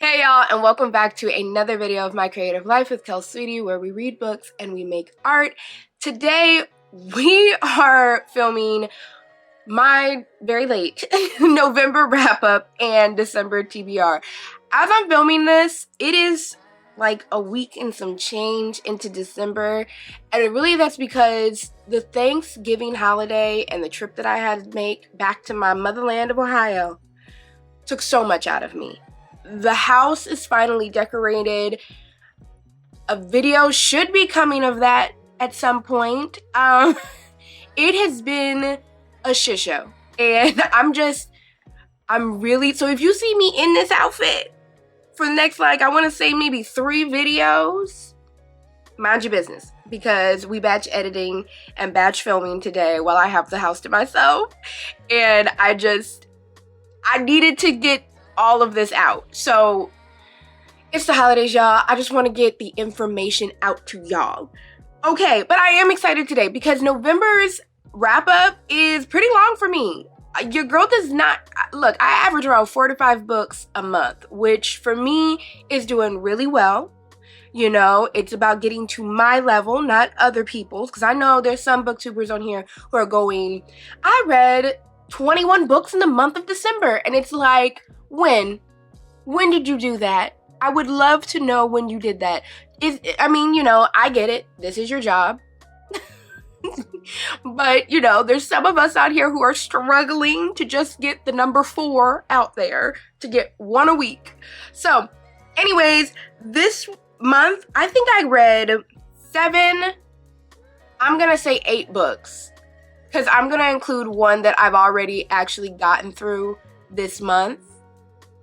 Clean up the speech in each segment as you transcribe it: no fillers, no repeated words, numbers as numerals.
Hey y'all, and welcome back to another video of My Creative Life with Kel Sweetie, where we read books and we make art. Today, we are filming my very late November wrap-up and December TBR. As I'm filming this, it is like a week and some change into December, and really that's because the Thanksgiving holiday and the trip that I had to make back to my motherland of Ohio took so much out of me. The house is finally decorated. A video should be coming of that at some point. It has been a shit show. And I'm really, so if you see me in this outfit for the next, I want to say maybe 3 videos, mind your business. Because we batch editing and batch filming today while I have the house to myself. And I needed to get all of this out. So it's the holidays, y'all. I just want to get the information out to y'all. Okay, but I am excited today because November's wrap up is pretty long for me. Your girl does not, look, I average around 4 to 5 books a month, which for me is doing really well. You know, it's about getting to my level, not other people's, because I know there's some booktubers on here who are going, I read 21 books in the month of December, and it's like, when did you do that? I would love to know when you did that. I get it. This is your job. But, there's some of us out here who are struggling to just get the number 4 out there, to get 1 a week. So, anyways, this month, I think I read 7, I'm gonna say 8 books. Because I'm gonna include one that I've already actually gotten through this month.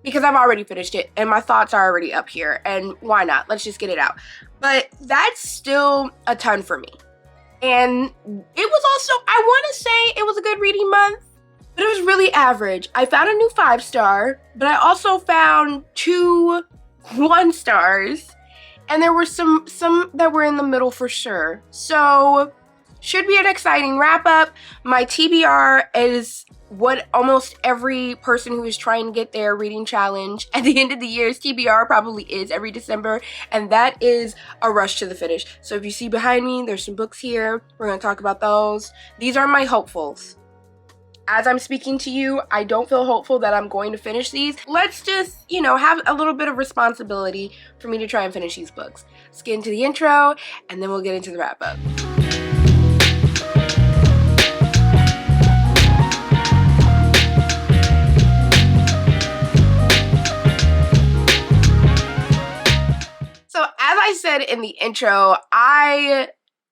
Because I've already finished it and my thoughts are already up here, and why not? Let's just get it out. But that's still a ton for me. And it was also, I want to say it was a good reading month, but it was really average. I found a new 5-star, but I also found 2 1-stars, and there were some that were in the middle for sure. So should be an exciting wrap up. My TBR is what almost every person who is trying to get their reading challenge at the end of the year's TBR probably is every December, and that is a rush to the finish. So if you see behind me, there's some books here. We're going to talk about those. These are my hopefuls. As I'm speaking to you, I don't feel hopeful that I'm going to finish these. Let's just, have a little bit of responsibility for me to try and finish these books. Let's get into the intro, and then we'll get into the wrap up. So as I said in the intro, I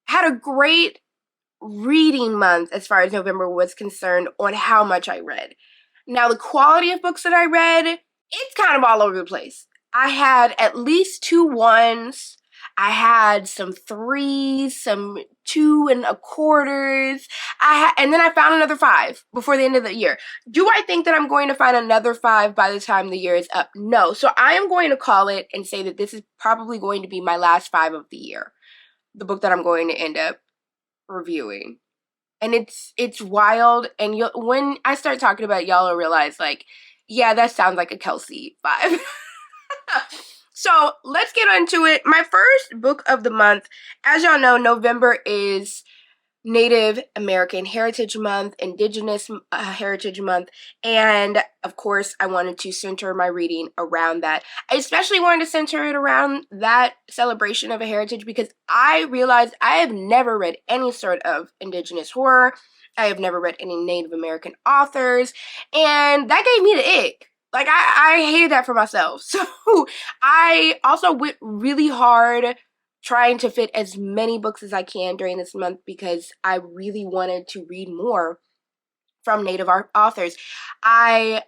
had a great reading month as far as November was concerned on how much I read. Now, the quality of books that I read, it's kind of all over the place. I had at least 2 1s. I had some 3s, some 2 1/4s. And then I found another 5 before the end of the year. Do I think that I'm going to find another 5 by the time the year is up? No. So I am going to call it and say that this is probably going to be my last 5 of the year. The book that I'm going to end up reviewing. And it's wild. And when I start talking about it, y'all will realize, yeah, that sounds like a Kelsey 5. So let's get into it. My first book of the month, as y'all know, November is Native American Heritage Month, Indigenous Heritage Month, and of course I wanted to center my reading around that. I especially wanted to center it around that celebration of a heritage because I realized I have never read any sort of Indigenous horror. I have never read any Native American authors, and that gave me the ick. I hated that for myself. So I also went really hard trying to fit as many books as I can during this month because I really wanted to read more from Native authors. I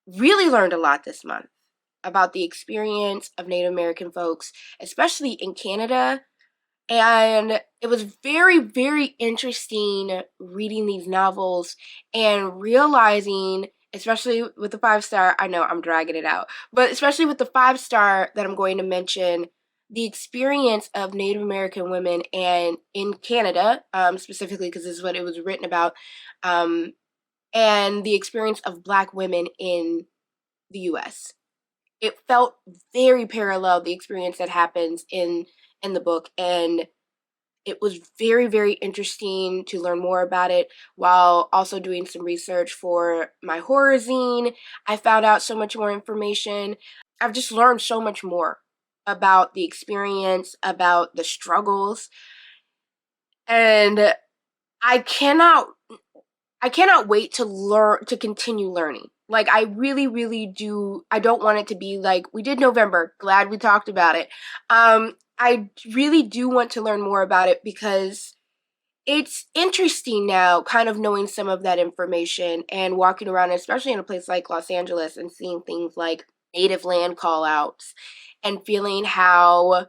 really learned a lot this month about the experience of Native American folks, especially in Canada. And it was very, very interesting reading these novels and realizing, especially with the 5-star, I know I'm dragging it out, but especially with the 5-star that I'm going to mention, the experience of Native American women and in Canada, specifically because this is what it was written about, and the experience of Black women in the US. it felt very parallel, the experience that happens in the book, and it was very, very interesting to learn more about it while also doing some research for my horror zine. I found out so much more information. I've just learned so much more about the experience, about the struggles, and I cannot I cannot wait to learn, to continue learning. Like, I really, really do. I don't want it to be like, we did November. Glad we talked about it. I really do want to learn more about it because it's interesting now, kind of knowing some of that information and walking around, especially in a place like Los Angeles, and seeing things like native land call outs and feeling how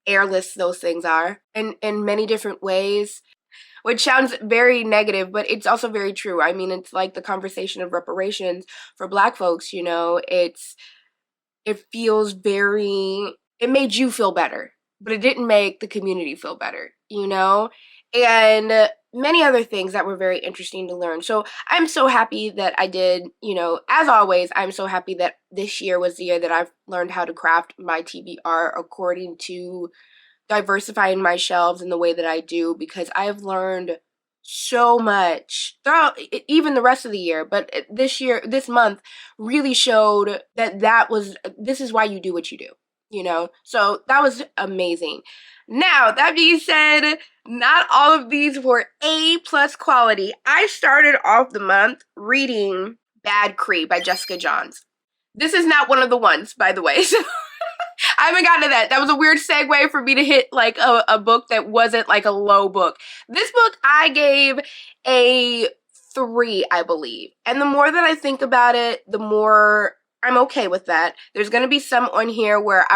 airless those things are in many different ways, which sounds very negative, but it's also very true. I mean, it's like the conversation of reparations for Black folks, you know, it feels very, it made you feel better, but it didn't make the community feel better, you know? And many other things that were very interesting to learn. So I'm so happy that I did, you know, as always, I'm so happy that this year was the year that I've learned how to craft my TBR according to diversifying my shelves in the way that I do, because I have learned so much throughout even the rest of the year, but this month really showed that this is why you do what you do, you know? So that was amazing. Now, that being said, not all of these were A+ quality. I started off the month reading Bad Cree by Jessica Johns. This is not one of the ones, by the way. So I haven't gotten to that. That was a weird segue for me to hit like a book that wasn't like a low book. This book I gave a 3, I believe. And the more that I think about it, the more I'm okay with that. There's going to be some on here where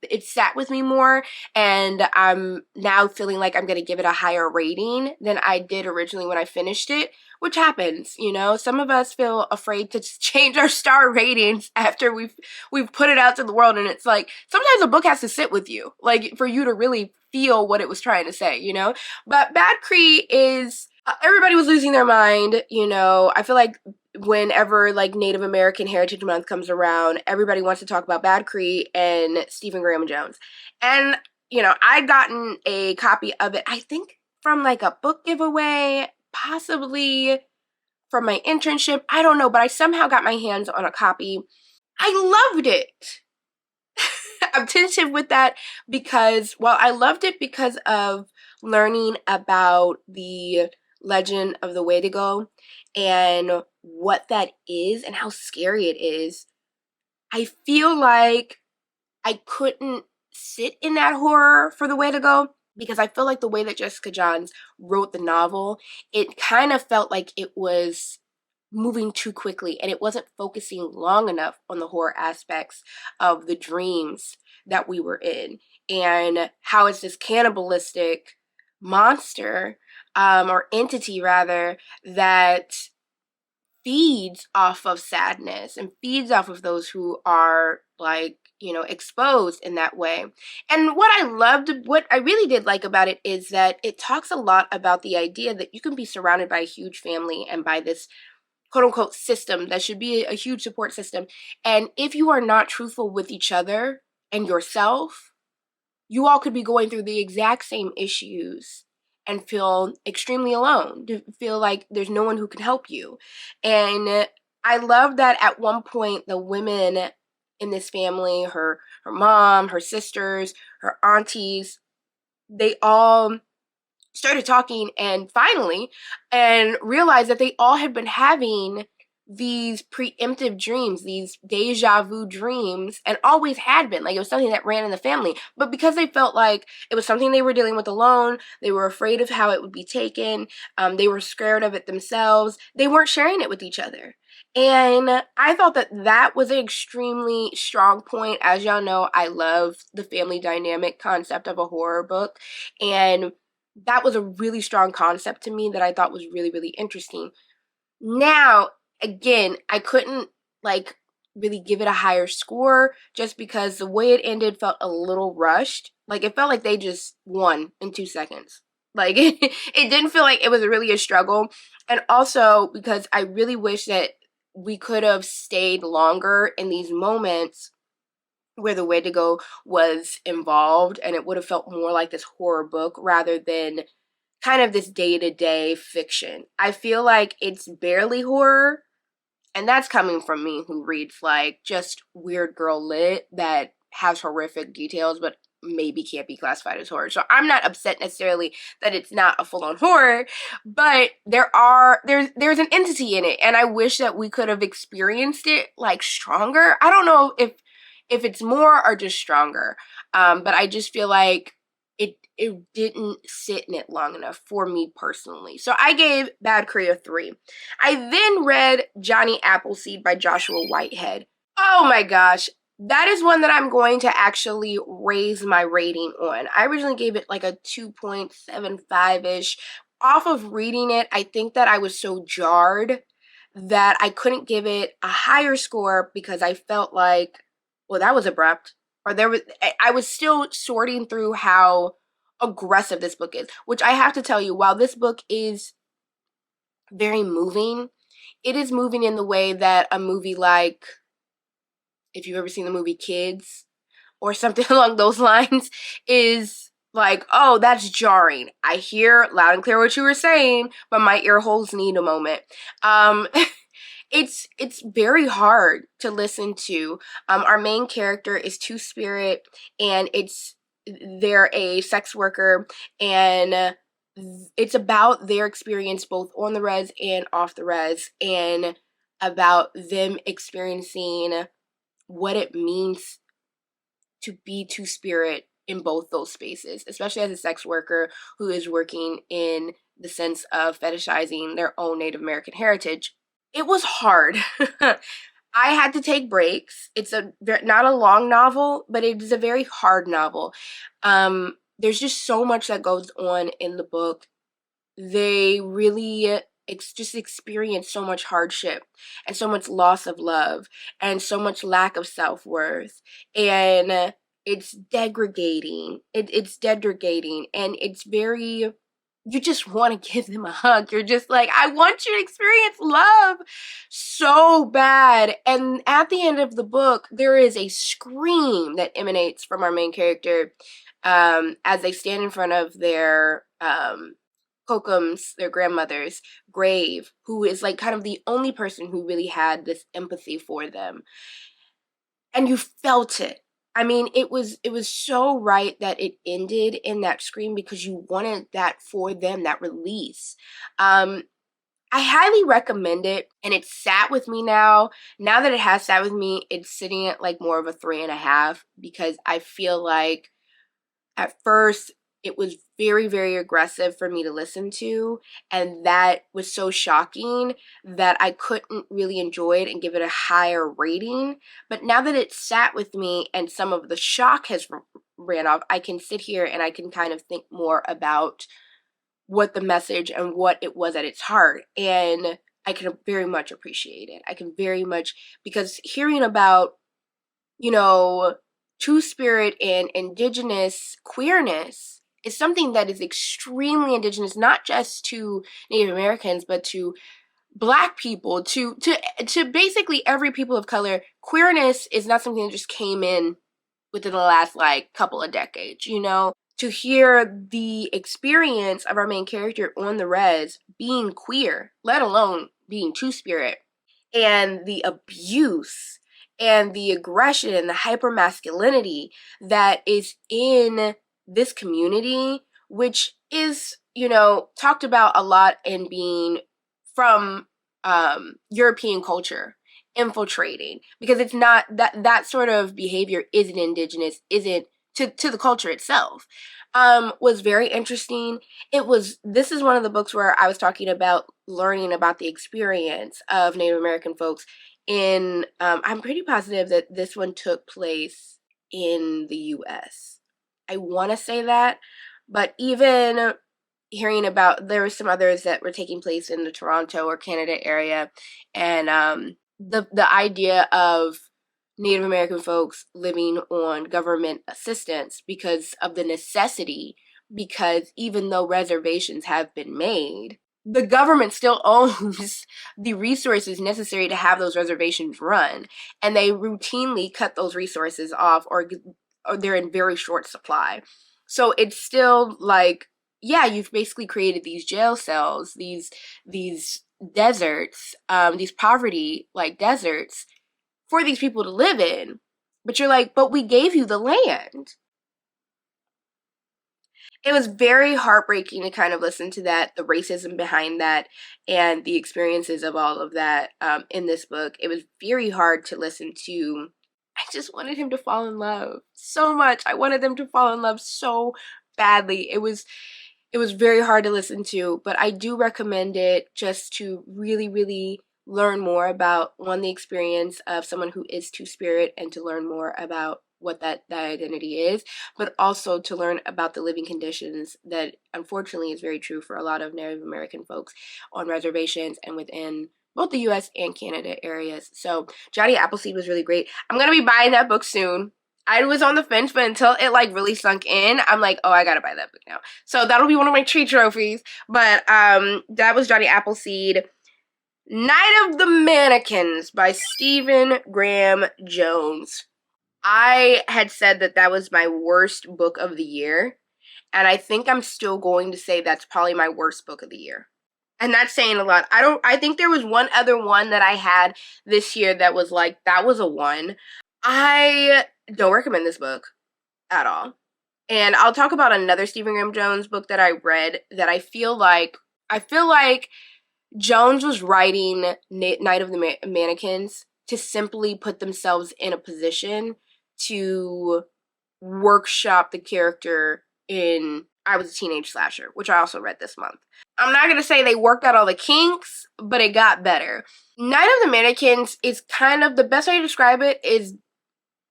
it sat with me more, and I'm now feeling like I'm going to give it a higher rating than I did originally when I finished it, which happens, you know. Some of us feel afraid to change our star ratings after we've put it out to the world, and it's like, sometimes a book has to sit with you, like, for you to really feel what it was trying to say, you know. But Bad Cree is, everybody was losing their mind, you know. I feel like whenever like Native American Heritage Month comes around, everybody wants to talk about Bad Cree and Stephen Graham Jones. And, you know, I'd gotten a copy of it, I think from like a book giveaway, possibly from my internship. I don't know, but I somehow got my hands on a copy. I loved it. I'm tentative with that because, well, I loved it because of learning about the legend of the Wendigo and what that is and how scary it is. I feel like I couldn't sit in that horror for the Wendigo because I feel like the way that Jessica Johns wrote the novel, it kind of felt like it was moving too quickly and it wasn't focusing long enough on the horror aspects of the dreams that we were in, and how it's this cannibalistic monster, or entity rather, that feeds off of sadness and feeds off of those who are, like, you know, exposed in that way. And what I really did like about it is that it talks a lot about the idea that you can be surrounded by a huge family and by this quote unquote system that should be a huge support system. And if you are not truthful with each other and yourself, you all could be going through the exact same issues and feel extremely alone, to feel like there's no one who can help you. And I love that at one point the women in this family, her mom, her sisters, her aunties, they all started talking and finally realized that they all had been having these preemptive dreams, these deja vu dreams, and always had been. Like, it was something that ran in the family. But because they felt like it was something they were dealing with alone, they were afraid of how it would be taken, they were scared of it themselves, they weren't sharing it with each other. And I thought that that was an extremely strong point. As y'all know, I love the family dynamic concept of a horror book. And that was a really strong concept to me that I thought was really, really interesting. Now, again, I couldn't like really give it a higher score just because the way it ended felt a little rushed. Like, it felt like they just won in 2 seconds. Like, it didn't feel like it was really a struggle. And also because I really wish that we could have stayed longer in these moments where the Wendigo was involved, and it would have felt more like this horror book rather than kind of this day-to-day fiction. I feel like it's barely horror, and that's coming from me who reads like just weird girl lit that has horrific details but maybe can't be classified as horror. So I'm not upset necessarily that it's not a full-on horror, but there's an entity in it, and I wish that we could have experienced it like stronger. I don't know if it's more or just stronger. But I just feel like it didn't sit in it long enough for me personally. So I gave Bad Korea 3. I then read Johnny Appleseed by Joshua Whitehead. Oh my gosh. That is one that I'm going to actually raise my rating on. I originally gave it like a 2.75-ish. Off of reading it, I think that I was so jarred that I couldn't give it a higher score because I felt like, well, that was abrupt. Or I was still sorting through how aggressive this book is, which I have to tell you, while this book is very moving, it is moving in the way that a movie like, if you've ever seen the movie Kids or something along those lines, is like, oh, that's jarring. I hear loud and clear what you were saying, but my ear holes need a moment. It's very hard to listen to. Our main character is Two-Spirit, and they're a sex worker, and it's about their experience both on the res and off the res, and about them experiencing what it means to be Two-Spirit in both those spaces, especially as a sex worker who is working in the sense of fetishizing their own Native American heritage. It was hard. I had to take breaks. It's not a long novel, but it is a very hard novel. There's just so much that goes on in the book. They really just experience so much hardship and so much loss of love and so much lack of self-worth, and it's degrading. It's degrading, and it's very, you just want to give them a hug. You're just like, I want you to experience love so bad. And at the end of the book, there is a scream that emanates from our main character as they stand in front of their Kokum's, their grandmother's grave, who is like kind of the only person who really had this empathy for them. And you felt it. I mean, it was so right that it ended in that scream because you wanted that for them, that release. I highly recommend it, and it sat with me now. Now that it has sat with me, it's sitting at like more of a 3.5 because I feel like at first it was very, very aggressive for me to listen to, and that was so shocking that I couldn't really enjoy it and give it a higher rating. But now that it sat with me and some of the shock has ran off, I can sit here and I can kind of think more about what the message and what it was at its heart, and I can very much appreciate it. I can very much, because hearing about, you know, Two-Spirit and indigenous queerness is something that is extremely indigenous, not just to Native Americans, but to Black people, to basically every people of color. Queerness is not something that just came in within the last like couple of decades, you know? To hear the experience of our main character on the res being queer, let alone being Two-Spirit, and the abuse and the aggression and the hypermasculinity that is in this community, which is, you know, talked about a lot in being from European culture infiltrating, because it's not that sort of behavior isn't indigenous, isn't to the culture itself. Was very interesting. This is one of the books where I was talking about learning about the experience of Native American folks in, I'm pretty positive that this one took place in the US. I want to say that, but even hearing about, there were some others that were taking place in the Toronto or Canada area, and the idea of Native American folks living on government assistance because of the necessity, because even though reservations have been made, the government still owns the resources necessary to have those reservations run, and they routinely cut those resources off, or they're in very short supply. So it's still like, yeah, you've basically created these jail cells, these deserts, these poverty like deserts for these people to live in. But you're like, but we gave you the land. It was very heartbreaking to kind of listen to that, the racism behind that, and the experiences of all of that in this book. It was very hard to listen to. I just wanted him to fall in love so much. I wanted them to fall in love so badly. It was very hard to listen to, but I do recommend it just to really, really learn more about, one, the experience of someone who is Two-Spirit, and to learn more about what that identity is, but also to learn about the living conditions that unfortunately is very true for a lot of Native American folks on reservations and within both the US and Canada areas. So Johnny Appleseed was really great. I'm gonna be buying that book soon. I was on the fence, but until it like really sunk in, I'm like, oh, I gotta buy that book now. So that'll be one of my treat trophies. But that was Johnny Appleseed. Night of the Mannequins by Stephen Graham Jones. I had said that that was my worst book of the year, and I think I'm still going to say that's probably my worst book of the year. And that's saying a lot. I think there was one other one that I had this year that was like, that was a one. I don't recommend this book at all. And I'll talk about another Stephen Graham Jones book that I read that I feel like Jones was writing Night of the Mannequins to simply put themselves in a position to workshop the character in I Was a Teenage Slasher, which I also read this month. I'm not going to say they worked out all the kinks, but it got better. Night of the Mannequins is kind of, the best way to describe it is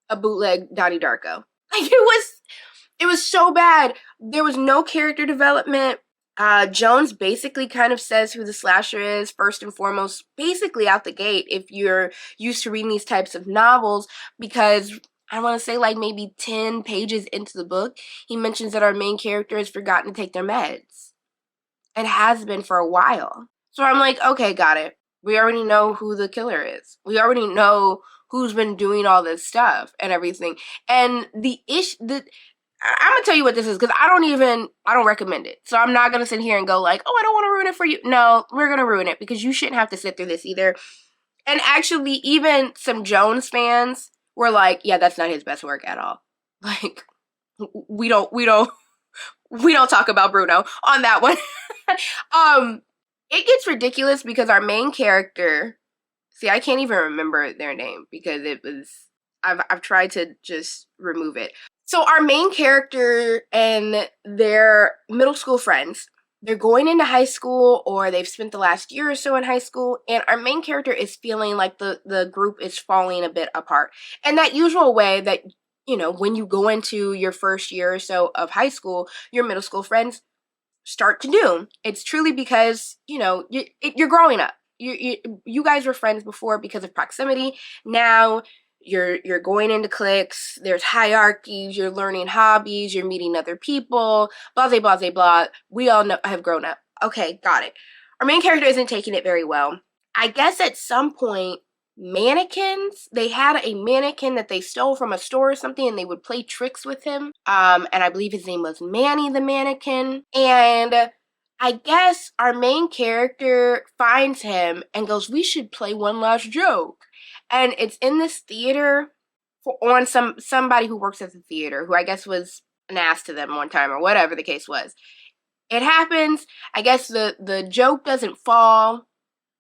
a bootleg Donnie Darko. Like, it was so bad. There was no character development. Jones basically kind of says who the slasher is, first and foremost, basically out the gate, if you're used to reading these types of novels, because I want to say like maybe 10 pages into the book, he mentions that our main character has forgotten to take their meds. And has been for a while. So I'm like, okay, got it. We already know who the killer is. We already know who's been doing all this stuff and everything. And I'm gonna tell you what this is, because I don't recommend it. So I'm not gonna sit here and go like, oh, I don't want to ruin it for you. No, we're gonna ruin it, because you shouldn't have to sit through this either. And actually, even some Jones fans were like, yeah, that's not his best work at all. Like, we don't talk about Bruno on that one. It gets ridiculous because our main character, see, I can't even remember their name because I've tried to just remove it. So our main character and their middle school friends, they're going into high school, or they've spent the last year or so in high school, and our main character is feeling like the group is falling a bit apart. And that usual way that, you know, when you go into your first year or so of high school, your middle school friends start to do. It's truly because, you know, you're growing up. You guys were friends before because of proximity. Now you're going into cliques. There's hierarchies. You're learning hobbies. You're meeting other people. Blah, blah, blah, blah. We all have grown up. Okay, got it. Our main character isn't taking it very well. I guess at some point, mannequins, they had a mannequin that they stole from a store or something, and they would play tricks with him. And I believe his name was Manny the mannequin. And I guess our main character finds him and goes, we should play one last joke. And it's in this theater on somebody who works at the theater, who I guess was an ass to them one time, or whatever the case was. It happens. I guess the joke doesn't fall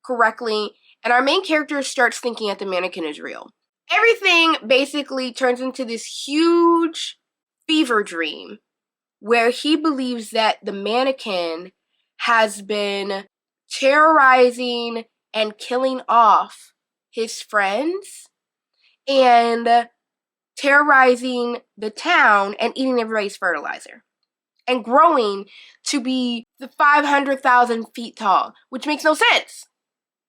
correctly, and our main character starts thinking that the mannequin is real. Everything basically turns into this huge fever dream where he believes that the mannequin has been terrorizing and killing off his friends and terrorizing the town and eating everybody's fertilizer and growing to be the 500,000 feet tall, which makes no sense.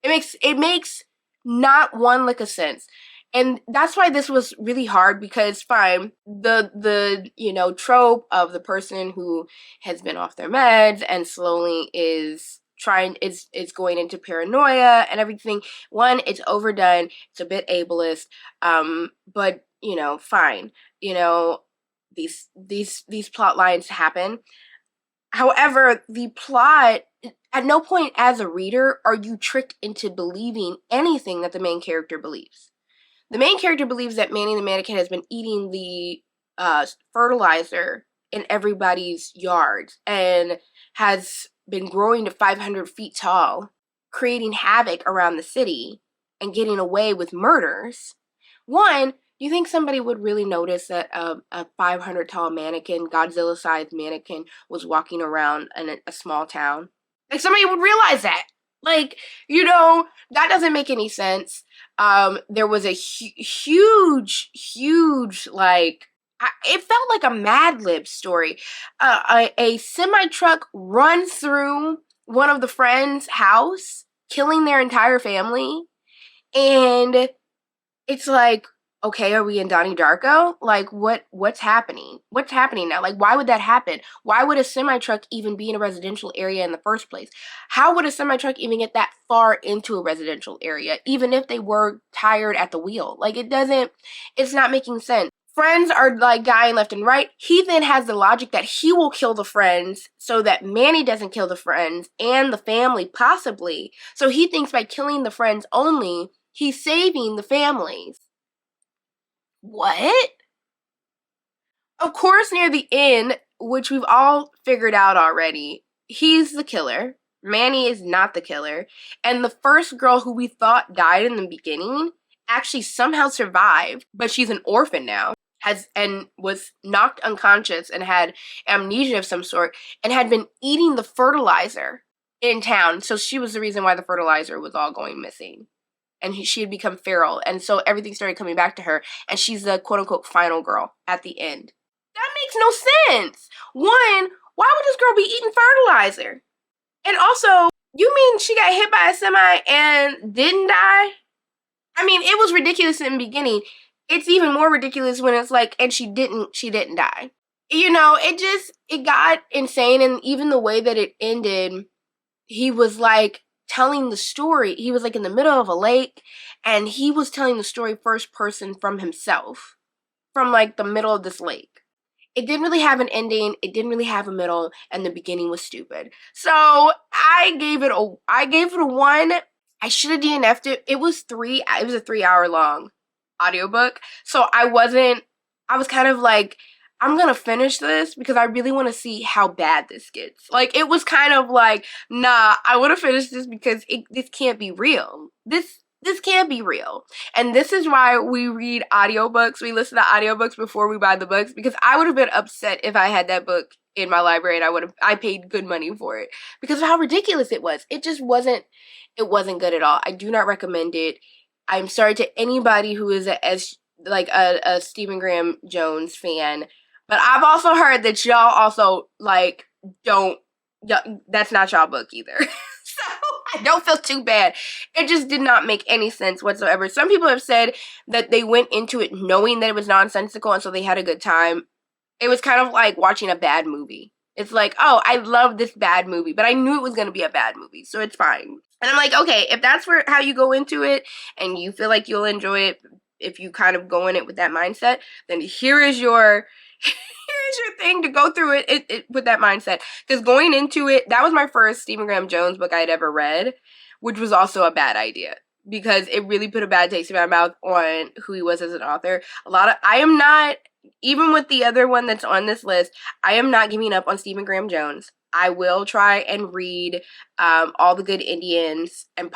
It makes not one lick of sense. And that's why this was really hard, because fine, the you know, trope of the person who has been off their meds and slowly is it's going into paranoia and everything. One, it's overdone, it's a bit ableist, but fine. These plot lines happen. However, the plot, at no point as a reader are you tricked into believing anything that the main character believes. The main character believes that Manny the mannequin has been eating the fertilizer in everybody's yards and has been growing to 500 feet tall, creating havoc around the city and getting away with murders. One, you think somebody would really notice that a 500 tall mannequin, Godzilla-sized mannequin, was walking around in a small town? Like, somebody would realize that. Like, that doesn't make any sense. There was a huge, like, it felt like a Mad Lib story. A semi-truck runs through one of the friends' house, killing their entire family, and it's like, okay, are we in Donnie Darko? Like, what's happening? What's happening now? Like, why would that happen? Why would a semi-truck even be in a residential area in the first place? How would a semi-truck even get that far into a residential area, even if they were tired at the wheel? Like, it's not making sense. Friends are, like, dying left and right. He then has the logic that he will kill the friends so that Manny doesn't kill the friends and the family, possibly. So he thinks by killing the friends only, he's saving the families. What? Of course, near the end, which we've all figured out already, he's the killer. Manny is not the killer. And the first girl who we thought died in the beginning actually somehow survived, but she's an orphan now. And was knocked unconscious and had amnesia of some sort and had been eating the fertilizer in town. So she was the reason why the fertilizer was all going missing. And she had become feral. And so everything started coming back to her. And she's the quote-unquote final girl at the end. That makes no sense. One, why would this girl be eating fertilizer? And also, you mean she got hit by a semi and didn't die? I mean, it was ridiculous in the beginning. It's even more ridiculous when it's like, and she didn't die. It got insane. And even the way that it ended, he was like telling the story. He was like in the middle of a lake and he was telling the story first person from himself, from like the middle of this lake. It didn't really have an ending. It didn't really have a middle, and the beginning was stupid. So I gave it a 1. I should have DNF'd it. It was a 3-hour long audiobook. So I was kind of like, I'm gonna finish this because I really want to see how bad this gets. Like, it was kind of like, nah, I want to finish this because this can't be real. This can't be real. And this is why we read audiobooks. We listen to audiobooks before we buy the books, because I would have been upset if I had that book in my library and I paid good money for it because of how ridiculous it was. It wasn't good at all. I do not recommend it. I'm sorry to anybody who is a Stephen Graham Jones fan, but I've also heard that y'all also that's not y'all book either. So I don't feel too bad. It just did not make any sense whatsoever. Some people have said that they went into it knowing that it was nonsensical and so they had a good time. It was kind of like watching a bad movie. It's like, oh, I love this bad movie, but I knew it was going to be a bad movie, so it's fine. And I'm like, okay, if that's how you go into it and you feel like you'll enjoy it, if you kind of go in it with that mindset, then here is your thing to go through it with that mindset. Because going into it, that was my first Stephen Graham Jones book I had ever read, which was also a bad idea because it really put a bad taste in my mouth on who he was as an author. I am not, even with the other one that's on this list, I am not giving up on Stephen Graham Jones. I will try and read All the Good Indians and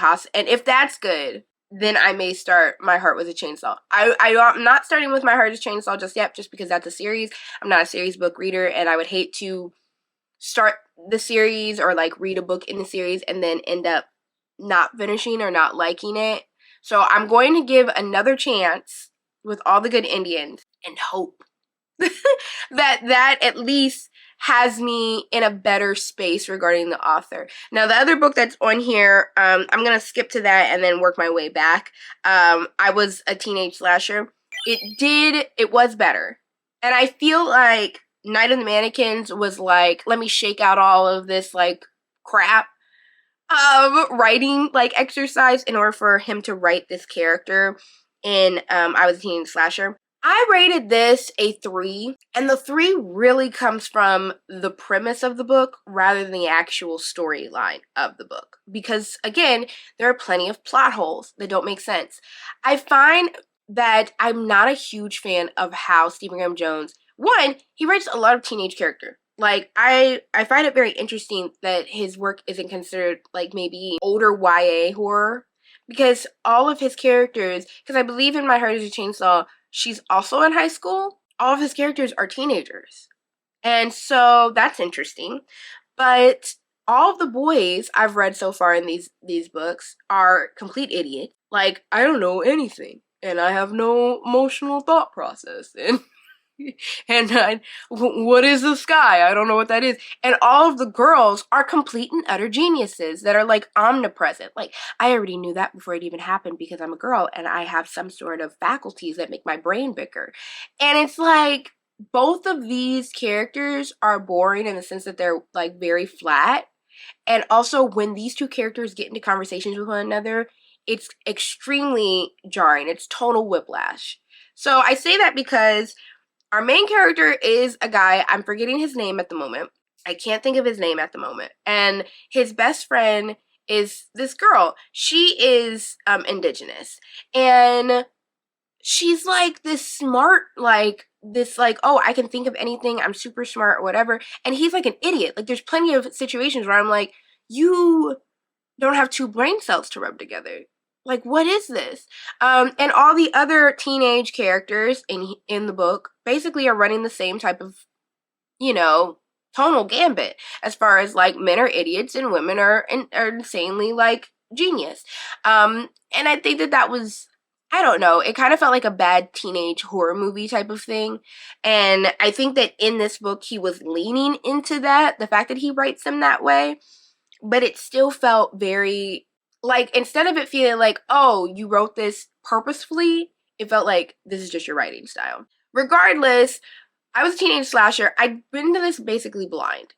if that's good, then I may start My Heart Was a Chainsaw. I'm not starting with My Heart Is a Chainsaw just yet, just because that's a series. I'm not a series book reader, and I would hate to start the series or like read a book in the series and then end up not finishing or not liking it. So I'm going to give another chance with All the Good Indians and hope that at least has me in a better space regarding the author. Now, the other book that's on here, I'm going to skip to that and then work my way back. I Was a Teenage Slasher. It was better. And I feel like Night of the Mannequins was like, let me shake out all of this, like, crap. writing like exercise in order for him to write this character in I Was a Teenage Slasher. I rated this a 3, and the 3 really comes from the premise of the book rather than the actual storyline of the book. Because, again, there are plenty of plot holes that don't make sense. I find that I'm not a huge fan of how Stephen Graham Jones, one, he writes a lot of teenage character. Like, I find it very interesting that his work isn't considered, like, maybe older YA horror. Because all of his characters, because I believe in My Heart is a Chainsaw, she's also in high school. All of his characters are teenagers. And so that's interesting. But all of the boys I've read so far in these books are complete idiots. Like, I don't know anything. And I have no emotional thought process. What is the sky? I don't know what that is. And all of the girls are complete and utter geniuses that are like omnipresent. Like, I already knew that before it even happened because I'm a girl and I have some sort of faculties that make my brain bigger. And it's like, both of these characters are boring in the sense that they're like very flat. And also, when these two characters get into conversations with one another, it's extremely jarring. It's total whiplash. So I say that because our main character is a guy, I'm forgetting his name at the moment. I can't think of his name at the moment. And his best friend is this girl. She is indigenous. And she's like this smart, like, this like, oh, I can think of anything. I'm super smart or whatever. And he's like an idiot. Like, there's plenty of situations where I'm like, you don't have 2 brain cells to rub together. Like, what is this? And all the other teenage characters in the book basically are running the same type of, tonal gambit as far as, like, men are idiots and women are insanely, like, genius. And I think that was, I don't know, it kind of felt like a bad teenage horror movie type of thing. And I think that in this book, he was leaning into that, the fact that he writes them that way. But it still felt very, like, instead of it feeling like, oh, you wrote this purposefully, it felt like this is just your writing style. Regardless, I Was a Teenage Slasher. I'd been to this basically blind.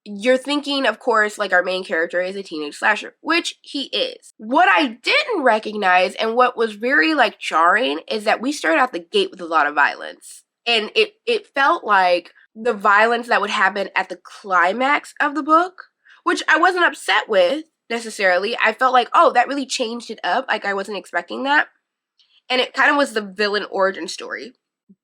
You're thinking, of course, like, our main character is a teenage slasher, which he is. What I didn't recognize and what was very, like, jarring is that we started out the gate with a lot of violence. And it felt like the violence that would happen at the climax of the book, which I wasn't upset with necessarily. I felt like, oh, that really changed it up. Like, I wasn't expecting that. And it kind of was the villain origin story.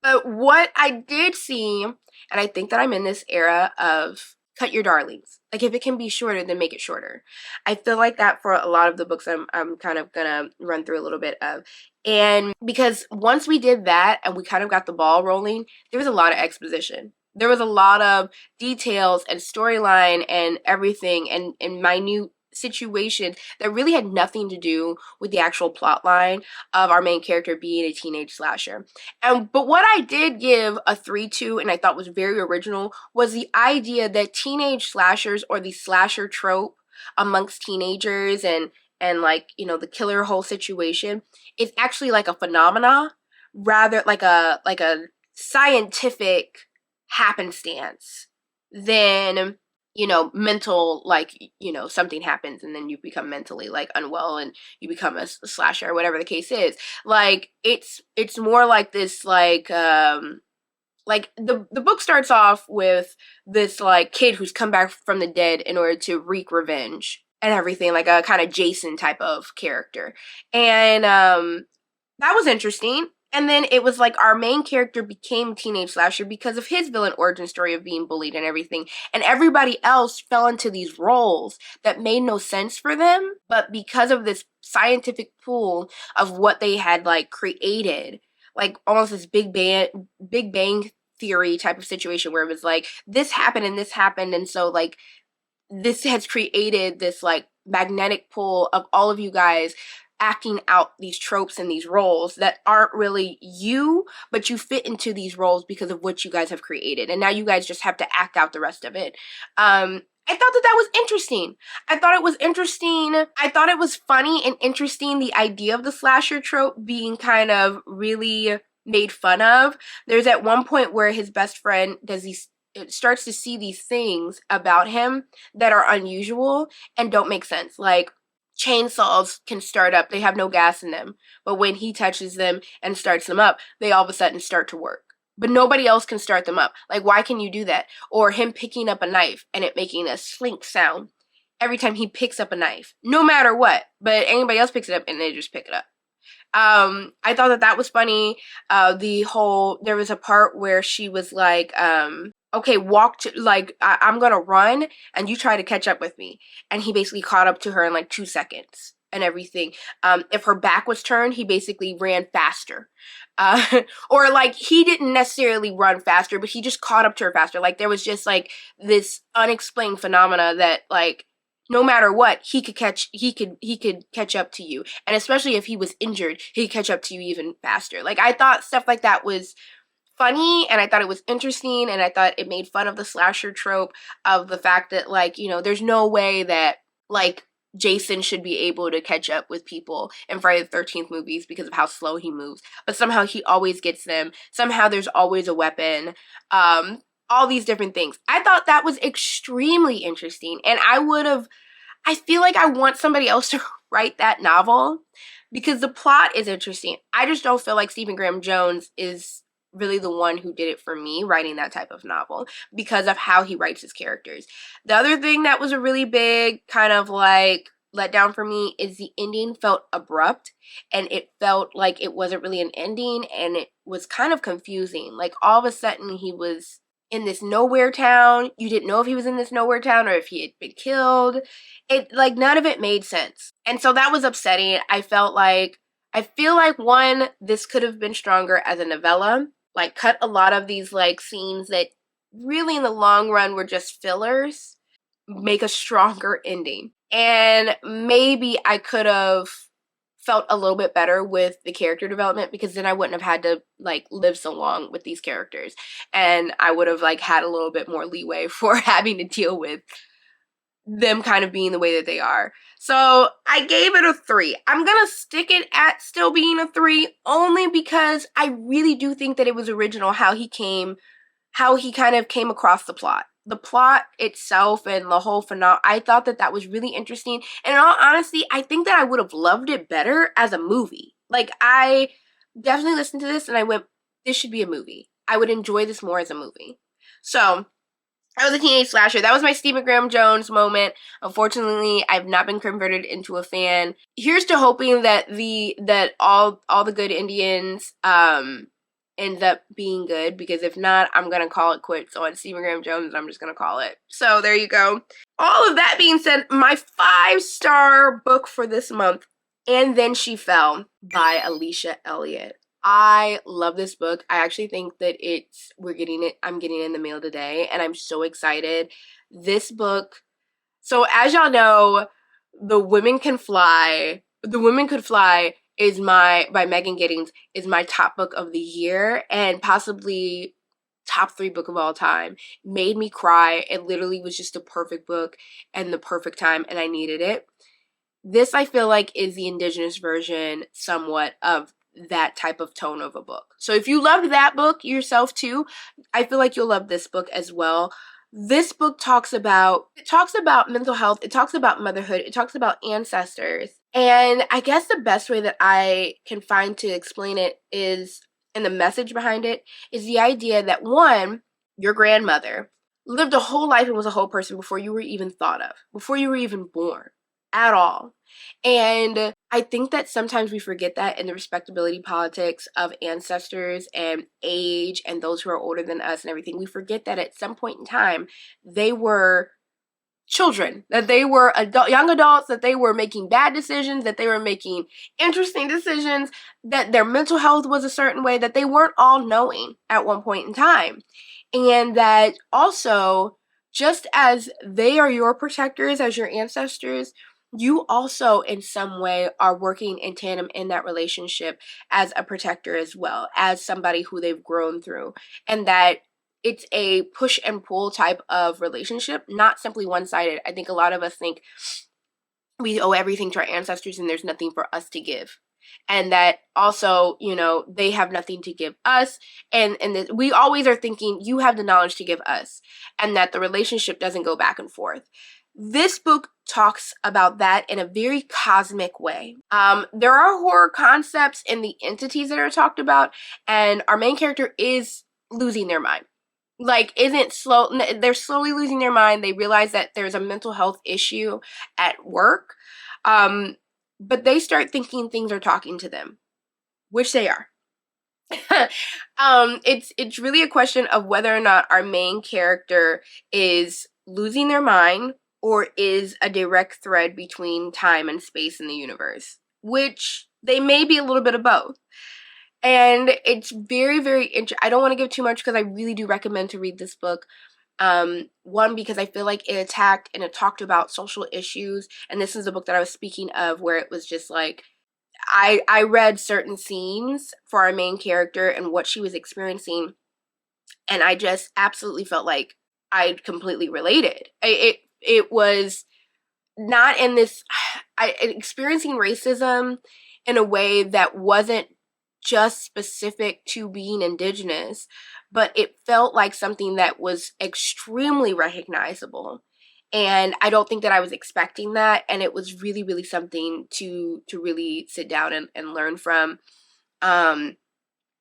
But what I did see, and I think that I'm in this era of cut your darlings. Like, if it can be shorter, then make it shorter. I feel like that for a lot of the books I'm kind of gonna run through a little bit of. And because once we did that and we kind of got the ball rolling, there was a lot of exposition. There was a lot of details and storyline and everything and minute situations that really had nothing to do with the actual plot line of our main character being a teenage slasher. But what I did give a 3 to, and I thought was very original, was the idea that teenage slashers, or the slasher trope amongst teenagers and like, the killer whole situation, is actually like a phenomena, rather like a scientific happenstance than, mental, like, something happens and then you become mentally, like, unwell and you become a slasher or whatever the case is. Like, it's more like this, like the book starts off with this, like, kid who's come back from the dead in order to wreak revenge and everything, like a kind of Jason type of character. And that was interesting. And then it was like our main character became teenage slasher because of his villain origin story of being bullied and everything. And everybody else fell into these roles that made no sense for them. But because of this scientific pool of what they had, like, created, like almost this Big Bang theory type of situation where it was like, this happened and this happened. And so, like, this has created this, like, magnetic pull of all of you guys acting out these tropes and these roles that aren't really you, but you fit into these roles because of what you guys have created. And now you guys just have to act out the rest of it. I thought that was interesting. I thought it was interesting. I thought it was funny and interesting, the idea of the slasher trope being kind of really made fun of. There's at one point where his best friend does these starts to see these things about him that are unusual and don't make sense. Like, chainsaws can start up, they have no gas in them, but when he touches them and starts them up, they all of a sudden start to work. But nobody else can start them up. Like, why can you do that? Or him picking up a knife and it making a slink sound every time he picks up a knife, no matter what. But anybody else picks it up and they just pick it up. I thought that was funny. There was a part where she was like, okay, I'm gonna run and you try to catch up with me. And he basically caught up to her in like 2 seconds and everything. If her back was turned, he basically ran faster. Or like, he didn't necessarily run faster, but he just caught up to her faster. Like, there was just like this unexplained phenomena that, like, no matter what, he could catch up to you. And especially if he was injured, he could catch up to you even faster. Like, I thought stuff like that was funny, and I thought it was interesting, and I thought it made fun of the slasher trope of the fact that, like, you know, there's no way that, like, Jason should be able to catch up with people in Friday the 13th movies because of how slow he moves. But somehow he always gets them. Somehow there's always a weapon. All these different things. I thought that was extremely interesting, and I feel like I want somebody else to write that novel because the plot is interesting. I just don't feel like Stephen Graham Jones is really the one who did it for me, writing that type of novel, because of how he writes his characters. The other thing that was a really big kind of like letdown for me is the ending felt abrupt, and it felt like it wasn't really an ending, and it was kind of confusing. Like, all of a sudden he was in this nowhere town. You didn't know if he was in this nowhere town or if he had been killed. It, like, none of it made sense. And so that was upsetting. I feel like, one, this could have been stronger as a novella. Like, cut a lot of these, like, scenes that really in the long run were just fillers. Make a stronger ending. And maybe I could have felt a little bit better with the character development, because then I wouldn't have had to, like, live so long with these characters. And I would have, like, had a little bit more leeway for having to deal with them kind of being the way that they are. So I gave it a 3. I'm gonna stick it at still being a 3, only because I really do think that it was original how he kind of came across the plot. The plot itself and the whole phenomenon, I thought that was really interesting. And in all honesty, I think that I would have loved it better as a movie. Like, I definitely listened to this and I went, this should be a movie. I would enjoy this more as a movie. So, that was a teenage slasher. That was my Stephen Graham Jones moment. Unfortunately, I've not been converted into a fan. Here's to hoping that all the good Indians ends up being good, because if not, I'm gonna call it quits on Stephen Graham Jones. I'm just gonna call it. So there you go. All of that being said, my 5-star book for this month, And Then She Fell by Alicia Elliott. I love this book. I actually think that I'm getting it in the mail today, and I'm so excited. This book, so as y'all know, The Women Can Fly is by Megan Giddings, is my top book of the year, and possibly top 3 book of all time. Made me cry. It literally was just the perfect book and the perfect time, and I needed it. This, I feel like, is the Indigenous version somewhat of that type of tone of a book. So if you loved that book yourself too, I feel like you'll love this book as well. This book talks about mental health, it talks about motherhood, it talks about ancestors. And I guess the best way that I can find to explain it is, and the message behind it, is the idea that, one, your grandmother lived a whole life and was a whole person before you were even thought of, before you were even born at all. And I think that sometimes we forget that in the respectability politics of ancestors and age and those who are older than us and everything. We forget that at some point in time, they were children, that they were young adults, that they were making bad decisions, that they were making interesting decisions, that their mental health was a certain way, that they weren't all knowing at one point in time. And that also, just as they are your protectors, as your ancestors, you also in some way are working in tandem in that relationship as a protector as well, as somebody who they've grown through. And that it's a push and pull type of relationship, not simply one-sided. I think a lot of us think we owe everything to our ancestors and there's nothing for us to give. and that also, you know, they have nothing to give us, and that we always are thinking you have the knowledge to give us, and that the relationship doesn't go back and forth. This book talks about that in a very cosmic way. There are horror concepts in the entities that are talked about, and our main character is losing their mind. Like, isn't slow, they're slowly losing their mind. They realize that there's a mental health issue at work. But they start thinking things are talking to them, which they are. It's really a question of whether or not our main character is losing their mind or is a direct thread between time and space in the universe, which they may be a little bit of both. And it's very, very interesting. I don't want to give too much because I really do recommend to read this book. One, because I feel like it attacked and it talked about social issues, and this is the book that I was speaking of, where it was just like, I read certain scenes for our main character and what she was experiencing, and I just absolutely felt like I completely related. It was not in this, experiencing racism in a way that wasn't just specific to being Indigenous, but it felt like something that was extremely recognizable. And I don't think that I was expecting that, and it was really, really something to really sit down and learn from.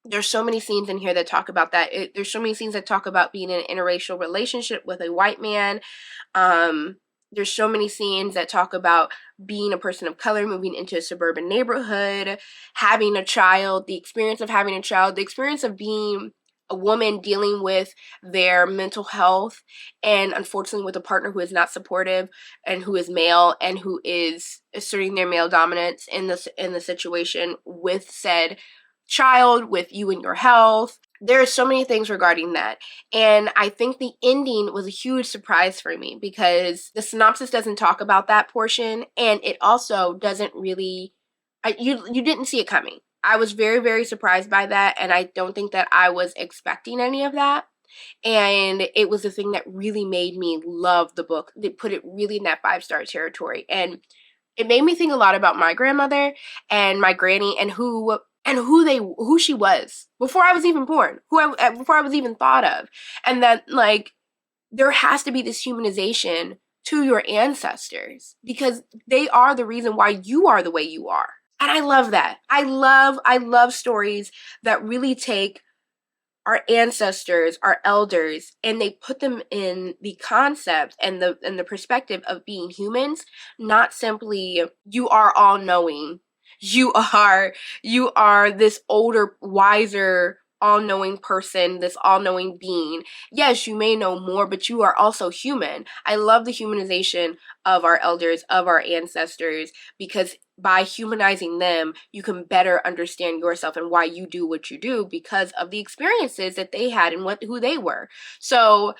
There's so many scenes in here that talk about that. There's so many scenes that talk about being in an interracial relationship with a white man. There's so many scenes that talk about being a person of color, moving into a suburban neighborhood, having a child, the experience of having a child, the experience of being a woman dealing with their mental health, and unfortunately with a partner who is not supportive and who is male and who is asserting their male dominance in the situation with said child, with you and your health. There are so many things regarding that. And I think the ending was a huge surprise for me because the synopsis doesn't talk about that portion, and it also doesn't really, you didn't see it coming. I was very, very surprised by that, and I don't think that I was expecting any of that. And it was the thing that really made me love the book. They put it really in that 5-star territory. And it made me think a lot about my grandmother and my granny and who she was before I was even born, before I was even thought of. And that, like, there has to be this humanization to your ancestors because they are the reason why you are the way you are. And I love that. I love stories that really take our ancestors, our elders, and they put them in the concept and the perspective of being humans, not simply you are all knowing. You are this older, wiser, all-knowing person, this all-knowing being. Yes, you may know more, but you are also human. I love the humanization of our elders, of our ancestors, because by humanizing them, you can better understand yourself and why you do what you do because of the experiences that they had and who they were. So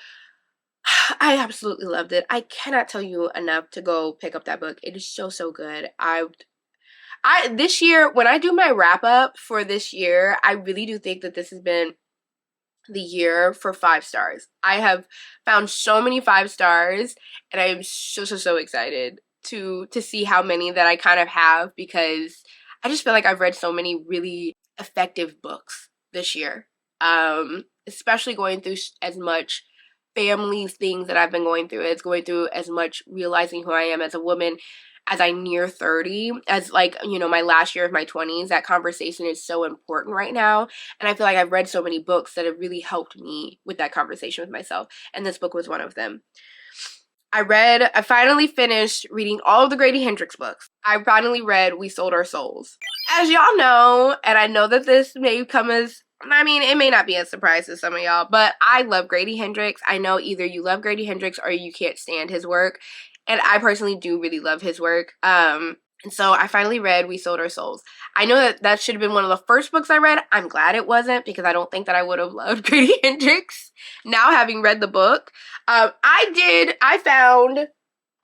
I absolutely loved it. I cannot tell you enough to go pick up that book. It is so, so good. This year, when I do my wrap up for this year, I really do think that this has been the year for 5 stars. I have found so many 5 stars, and I am so, so, so excited to see how many that I kind of have, because I just feel like I've read so many really effective books this year. Especially going through as much family things that I've been going through. It's going through as much realizing who I am as a woman as I near 30, as, like, you know, my last year of my 20s. That conversation is so important right now. And I feel like I've read so many books that have really helped me with that conversation with myself. And this book was one of them. I finally finished reading all of the Grady Hendrix books. I finally read We Sold Our Souls. As y'all know, and I know that this may come as, I mean, it may not be a surprise to some of y'all, but I love Grady Hendrix. I know either you love Grady Hendrix or you can't stand his work. And I personally do really love his work. And so I finally read We Sold Our Souls. I know that should have been one of the first books I read. I'm glad it wasn't, because I don't think that I would have loved Grady Hendrix now having read the book. I found,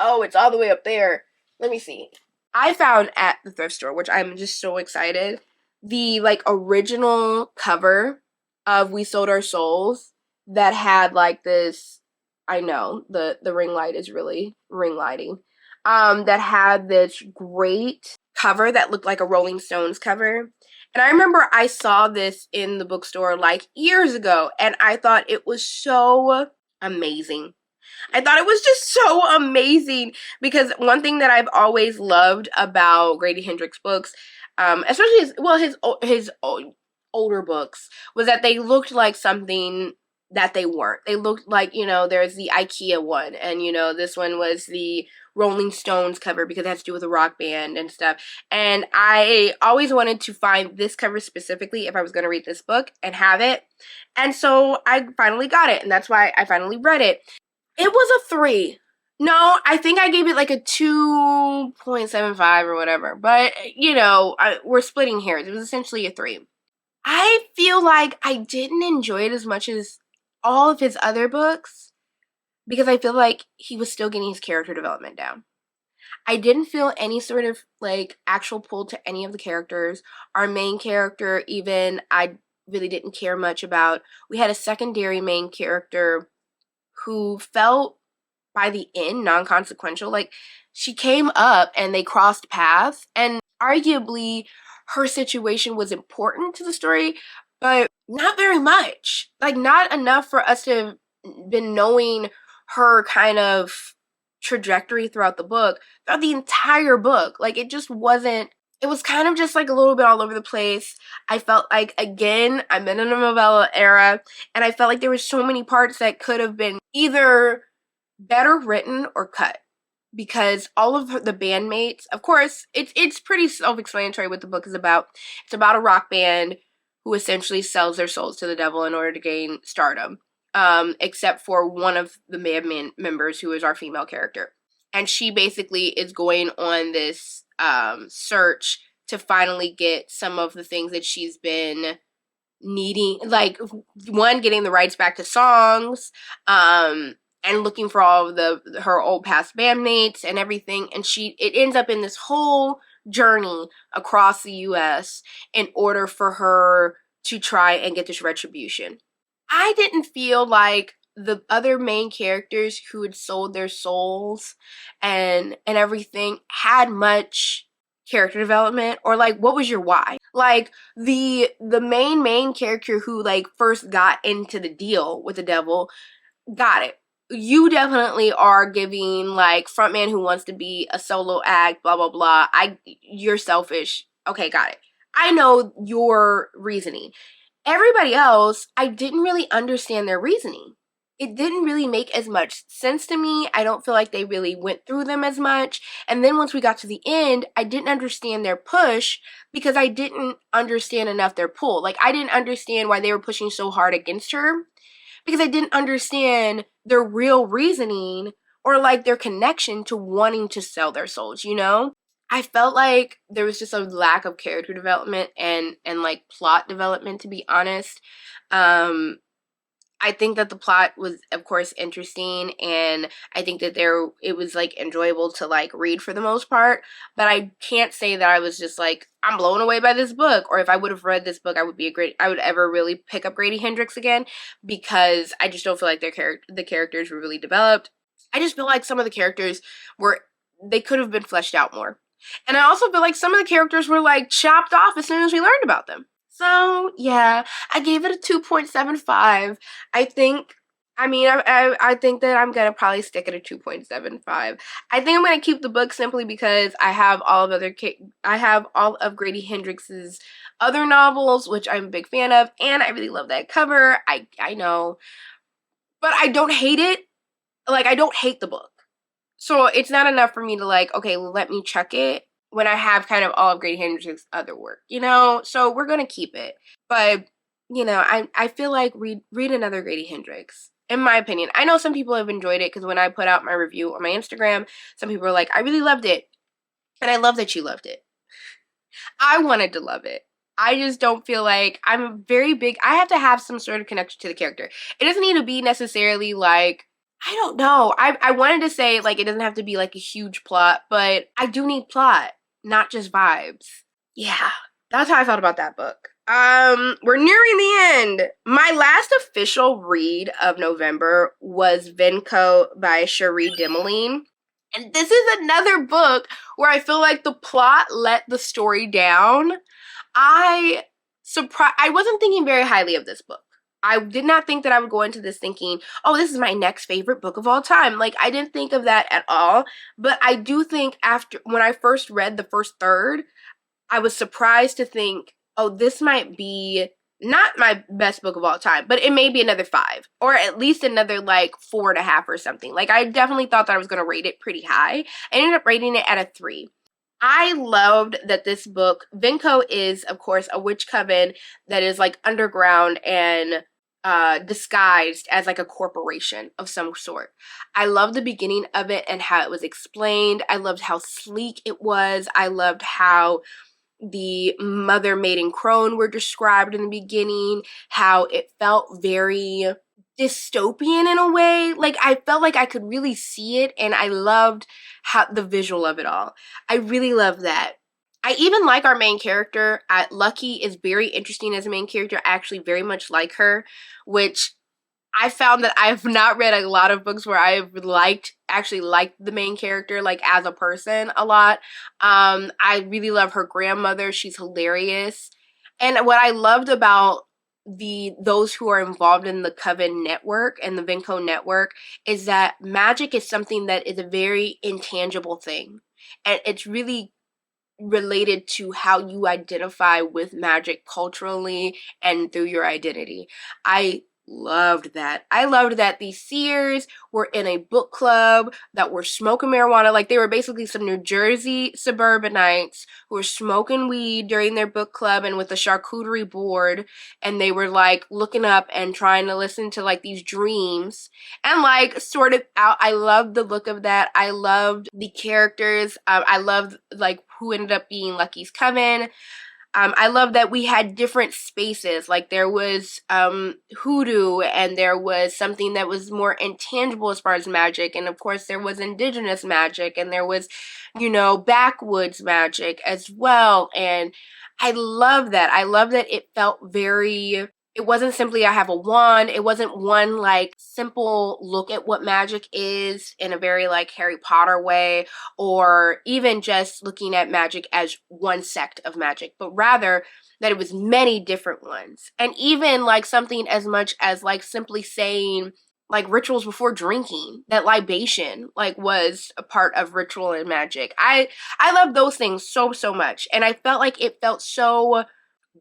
oh, it's all the way up there. Let me see. I found at the thrift store, which I'm just so excited, the, like, original cover of We Sold Our Souls that had, like, this, I know, the ring light is really ring lighting. That had this great cover that looked like a Rolling Stones cover. And I remember I saw this in the bookstore like years ago, and I thought it was so amazing. I thought it was just so amazing because one thing that I've always loved about Grady Hendrix books, especially his older books, was that they looked like something that they weren't. They looked like, there's the IKEA one, and this one was the Rolling Stones cover because it has to do with a rock band and stuff. And I always wanted to find this cover specifically if I was going to read this book and have it. And so I finally got it, and that's why I finally read it. It was a 3. No, I think I gave it like a 2.75 or whatever. But, we're splitting hairs. It was essentially a 3. I feel like I didn't enjoy it as much as all of his other books because I feel like he was still getting his character development down. I didn't feel any sort of like actual pull to any of the characters. Our main character, even, I really didn't care much about. We had a secondary main character who felt by the end non-consequential. Like, she came up and they crossed paths, and arguably her situation was important to the story, but not very much. Like, not enough for us to have been knowing her kind of trajectory throughout the entire book. Like, it just wasn't, it was kind of just like a little bit all over the place. I felt like, again, I'm in a novella era, and I felt like there were so many parts that could have been either better written or cut. Because all of the bandmates, of course, it's pretty self-explanatory what the book is about. It's about a rock band who essentially sells their souls to the devil in order to gain stardom. Except for one of the band members, who is our female character. And she basically is going on this search to finally get some of the things that she's been needing, like, one, getting the rights back to songs, and looking for all of her old past bandmates and everything. And it ends up in this whole journey across the US in order for her to try and get this retribution. I didn't feel like the other main characters who had sold their souls and everything had much character development, or like, what was your why? Like, the main character who like first got into the deal with the devil, got it. You definitely are giving like frontman who wants to be a solo act, blah blah blah. You're selfish. Okay, got it. I know your reasoning. Everybody else, I didn't really understand their reasoning. It didn't really make as much sense to me. I don't feel like they really went through them as much. And then once we got to the end, I didn't understand their push because I didn't understand enough their pull. Like, I didn't understand why they were pushing so hard against her because I didn't understand their real reasoning or like their connection to wanting to sell their souls, I felt like there was just a lack of character development and like plot development, to be honest. I think that the plot was, of course, interesting, and I think that it was like enjoyable to like read for the most part, but I can't say that I was just like, I'm blown away by this book, or if I would have read this book, I would ever really pick up Grady Hendrix again, because I just don't feel like the characters were really developed. I just feel like some of the characters they could have been fleshed out more. And I also feel like some of the characters were like chopped off as soon as we learned about them. So, yeah, I gave it a 2.75. I think that I'm going to probably stick at a 2.75. I think I'm going to keep the book simply because I have all of Grady Hendrix's other novels, which I'm a big fan of, and I really love that cover. I know. But I don't hate it. Like, I don't hate the book. So it's not enough for me to like, okay, let me check it when I have kind of all of Grady Hendrix's other work, So we're going to keep it. But, I feel like read another Grady Hendrix, in my opinion. I know some people have enjoyed it because when I put out my review on my Instagram, some people were like, I really loved it. And I love that you loved it. I wanted to love it. I just don't feel like I have to have some sort of connection to the character. It doesn't need to be necessarily like, I don't know. I wanted to say, like, it doesn't have to be, like, a huge plot, but I do need plot, not just vibes. Yeah, that's how I felt about that book. We're nearing the end. My last official read of November was Venko by Cherie Dimeline. And this is another book where I feel like the plot let the story down. I I wasn't thinking very highly of this book. I did not think that I would go into this thinking, oh, this is my next favorite book of all time. Like, I didn't think of that at all. But I do think after, when I first read the first third, I was surprised to think, oh, this might be not my best book of all time, but it may be another 5 or at least another like 4.5 or something. Like, I definitely thought that I was going to rate it pretty high. I ended up rating it at a 3. I loved that this book, Vinco is, of course, a witch coven that is like underground and disguised as like a corporation of some sort. I loved the beginning of it and how it was explained. I loved how sleek it was. I loved how the mother, maid, and crone were described in the beginning, how it felt very dystopian in a way. Like, I felt like I could really see it, and I loved how the visual of it all. I really love that. I even like our main character. Lucky is very interesting as a main character. I actually very much like her, which I found that I've not read a lot of books where I've actually liked the main character, like, as a person a lot. I really love her grandmother. She's hilarious. And what I loved about those who are involved in the Coven network and the Vinco network is that magic is something that is a very intangible thing. And it's really related to how you identify with magic culturally and through your identity. I loved that. I loved that these seers were in a book club that were smoking marijuana. Like, they were basically some New Jersey suburbanites who were smoking weed during their book club and with a charcuterie board, and they were like looking up and trying to listen to like these dreams and like sort of out. I loved the look of that. I loved the characters. I loved like who ended up being Lucky's coven. I love that we had different spaces. Like, there was hoodoo, and there was something that was more intangible as far as magic, and of course there was indigenous magic, and there was, backwoods magic as well. And I love that. I love that it felt very, it wasn't simply I have a wand. It wasn't one like simple look at what magic is in a very like Harry Potter way, or even just looking at magic as one sect of magic, but rather that it was many different ones. And even like something as much as like simply saying like rituals before drinking, that libation like was a part of ritual and magic. I love those things so much. And I felt like it felt so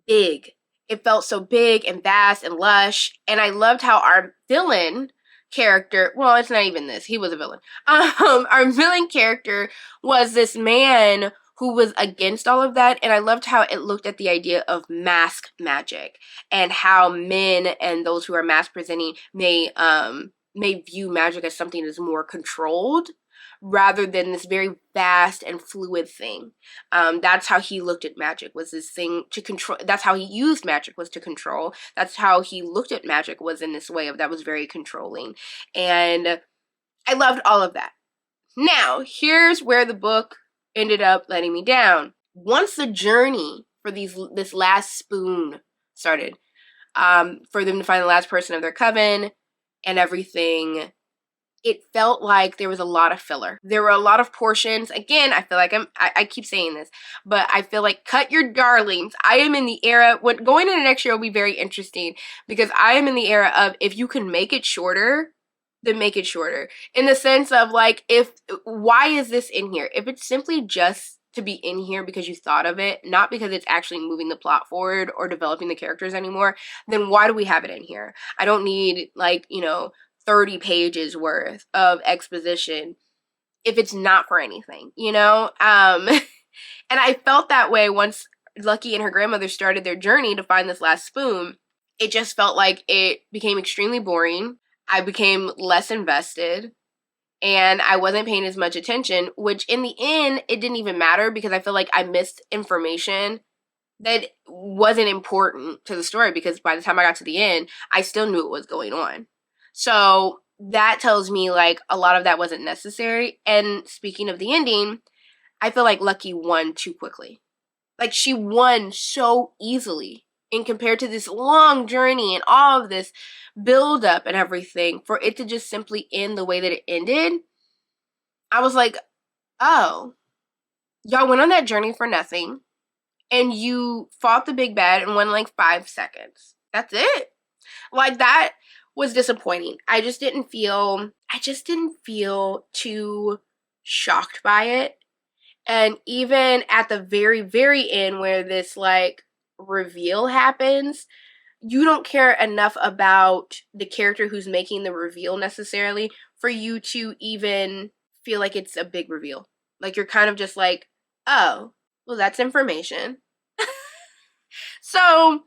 big. It felt so big and vast and lush. And I loved how our villain character, well, it's not even this, he was a villain. Our villain character was this man who was against all of that. And I loved how it looked at the idea of mask magic and how men and those who are mask presenting may view magic as something that's more controlled rather than this very vast and fluid thing. That's how he looked at magic, was this thing to control. That's how he used magic, was to control. That's how he looked at magic, was in this way of that was very controlling. And I loved all of that. Now, here's where the book ended up letting me down. Once the journey for this last spoon started, for them to find the last person of their coven and everything, it felt like there was a lot of filler. There were a lot of portions. Again, I feel like I keep saying this, but I feel like cut your darlings. I am in the era, when going into next year will be very interesting, because I am in the era of, if you can make it shorter, then make it shorter. In the sense of like, why is this in here? If it's simply just to be in here because you thought of it, not because it's actually moving the plot forward or developing the characters anymore, then why do we have it in here? I don't need like, 30 pages worth of exposition if it's not for anything, and I felt that way once Lucky and her grandmother started their journey to find this last spoon. It just felt like it became extremely boring. I became less invested, and I wasn't paying as much attention, which in the end, it didn't even matter, because I feel like I missed information that wasn't important to the story, because by the time I got to the end, I still knew what was going on. So that tells me like a lot of that wasn't necessary. And speaking of the ending, I feel like Lucky won too quickly. Like, she won so easily, and compared to this long journey and all of this build up and everything, for it to just simply end the way that it ended, I was like, oh, y'all went on that journey for nothing, and you fought the big bad in one like 5 seconds. That's it. Like, that was disappointing. I just didn't feel too shocked by it. And even at the very, very end where this like reveal happens, you don't care enough about the character who's making the reveal necessarily for you to even feel like it's a big reveal. Like, you're kind of just like, oh, well, that's information. So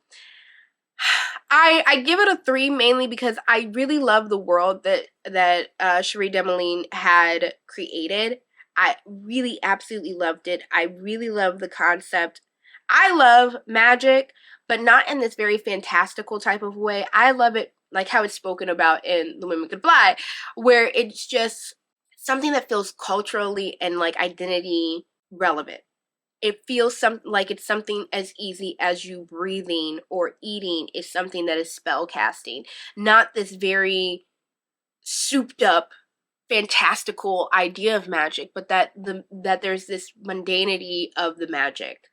I give it a 3 mainly because I really love the world that Cherie Demoline had created. I really absolutely loved it. I really love the concept. I love magic, but not in this very fantastical type of way. I love it like how it's spoken about in The Women Could Fly, where it's just something that feels culturally and like identity relevant. It feels like it's something as easy as you breathing or eating is something that is spell casting, not this very souped up fantastical idea of magic, but that there's this mundanity of the magic,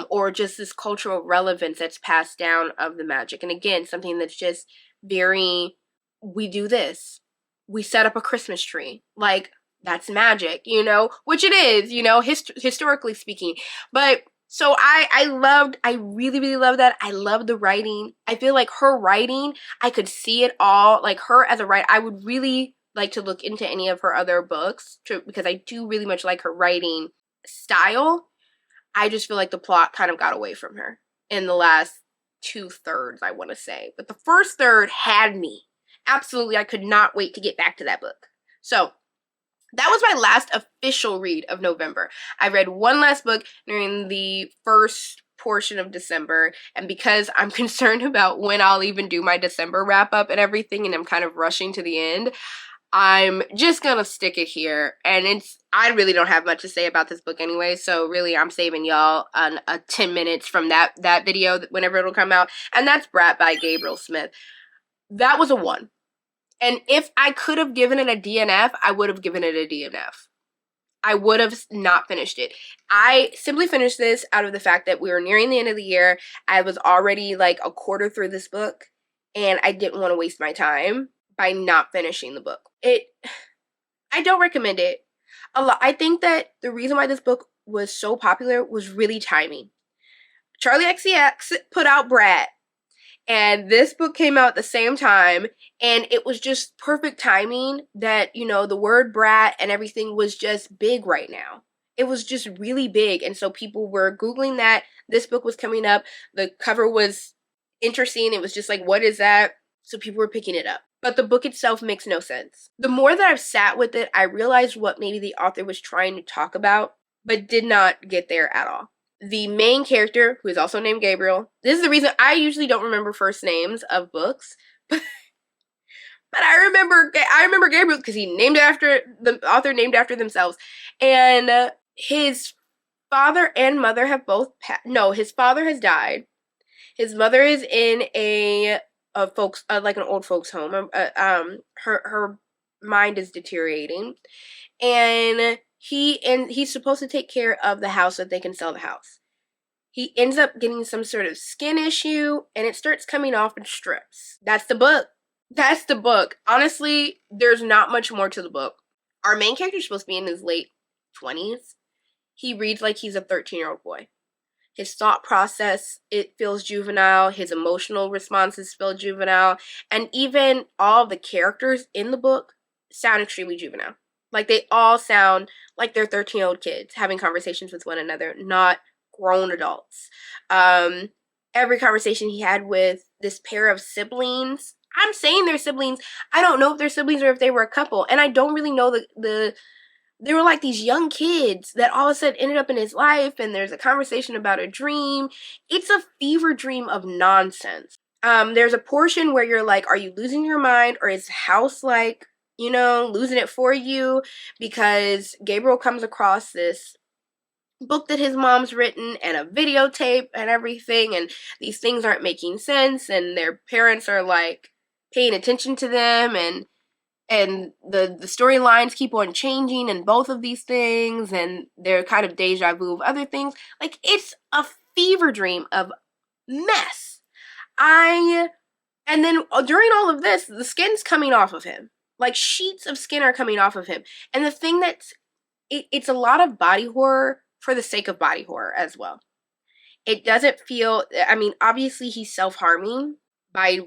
or just this cultural relevance that's passed down of the magic. And again, something that's just very, we do this, we set up a Christmas tree, like, that's magic, which it is, historically speaking. But so I really, really love that. I love the writing. I feel like her writing, I could see it all. Like, her as a writer, I would really like to look into any of her other books because I do really much like her writing style. I just feel like the plot kind of got away from her in the last 2/3, I want to say. But the first third had me. Absolutely, I could not wait to get back to that book. So that was my last official read of November. I read one last book during the first portion of December, and because I'm concerned about when I'll even do my December wrap up and everything, and I'm kind of rushing to the end, I'm just gonna stick it here. And I really don't have much to say about this book anyway, so really I'm saving y'all a 10 minutes from that video whenever it'll come out, and that's Brat by Gabriel Smith. That was a 1. And if I could have given it a DNF, I would have given it a DNF. I would have not finished it. I simply finished this out of the fact that we were nearing the end of the year. I was already like a quarter through this book, and I didn't want to waste my time by not finishing the book. I don't recommend it. I think that the reason why this book was so popular was really timing. Charlie XCX put out Brat, and this book came out at the same time, and it was just perfect timing that, the word brat and everything was just big right now. It was just really big, and so people were Googling that. This book was coming up. The cover was interesting. It was just like, what is that? So people were picking it up. But the book itself makes no sense. The more that I've sat with it, I realized what maybe the author was trying to talk about, but did not get there at all. The main character, who is also named Gabriel, this is the reason I usually don't remember first names of books, but I remember Gabriel because the author named after themselves, and his father and mother have both his father has died. His mother is in a folks like an old folks home. Her mind is deteriorating, and he's supposed to take care of the house so that they can sell the house. He ends up getting some sort of skin issue, and it starts coming off in strips. That's the book. That's the book. Honestly, there's not much more to the book. Our main character is supposed to be in his late 20s. He reads like he's a 13-year-old boy. His thought process, it feels juvenile. His emotional responses feel juvenile. And even all the characters in the book sound extremely juvenile. Like, they all sound like they're 13-year-old kids having conversations with one another, not grown adults. Every conversation he had with this pair of siblings, I'm saying they're siblings. I don't know if they're siblings or if they were a couple. And I don't really know they were like these young kids that all of a sudden ended up in his life, and there's a conversation about a dream. It's a fever dream of nonsense. There's a portion where you're like, are you losing your mind, or is house like, losing it for you? Because Gabriel comes across this book that his mom's written and a videotape and everything, and these things aren't making sense, and their parents are like paying attention to them, and and the storylines keep on changing in both of these things, and they're kind of deja vu of other things. Like, it's a fever dream of mess. And then during all of this, the skin's coming off of him. Like, sheets of skin are coming off of him. And the thing that's, it's a lot of body horror for the sake of body horror as well. It doesn't feel, I mean, obviously he's self-harming by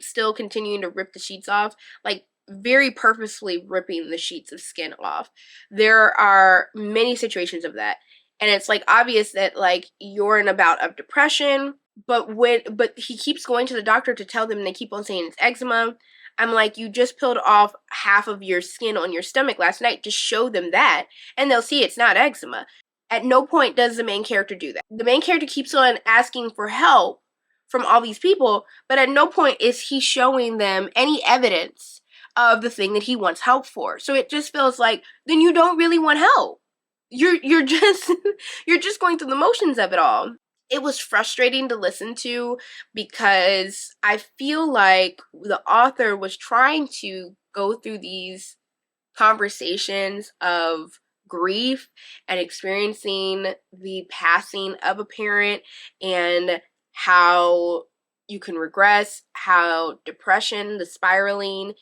still continuing to rip the sheets off. Like, very purposefully ripping the sheets of skin off. There are many situations of that. And it's, like, obvious that, like, you're in a bout of depression, but he keeps going to the doctor to tell them, and they keep on saying it's eczema. I'm like, you just peeled off half of your skin on your stomach last night. Just show them that, and they'll see it's not eczema. At no point does the main character do that. The main character keeps on asking for help from all these people, but at no point is he showing them any evidence of the thing that he wants help for. So it just feels like, then you don't really want help. You're just you're just going through the motions of it all. It was frustrating to listen to because I feel like the author was trying to go through these conversations of grief and experiencing the passing of a parent, and how you can regress, how depression, the spiraling,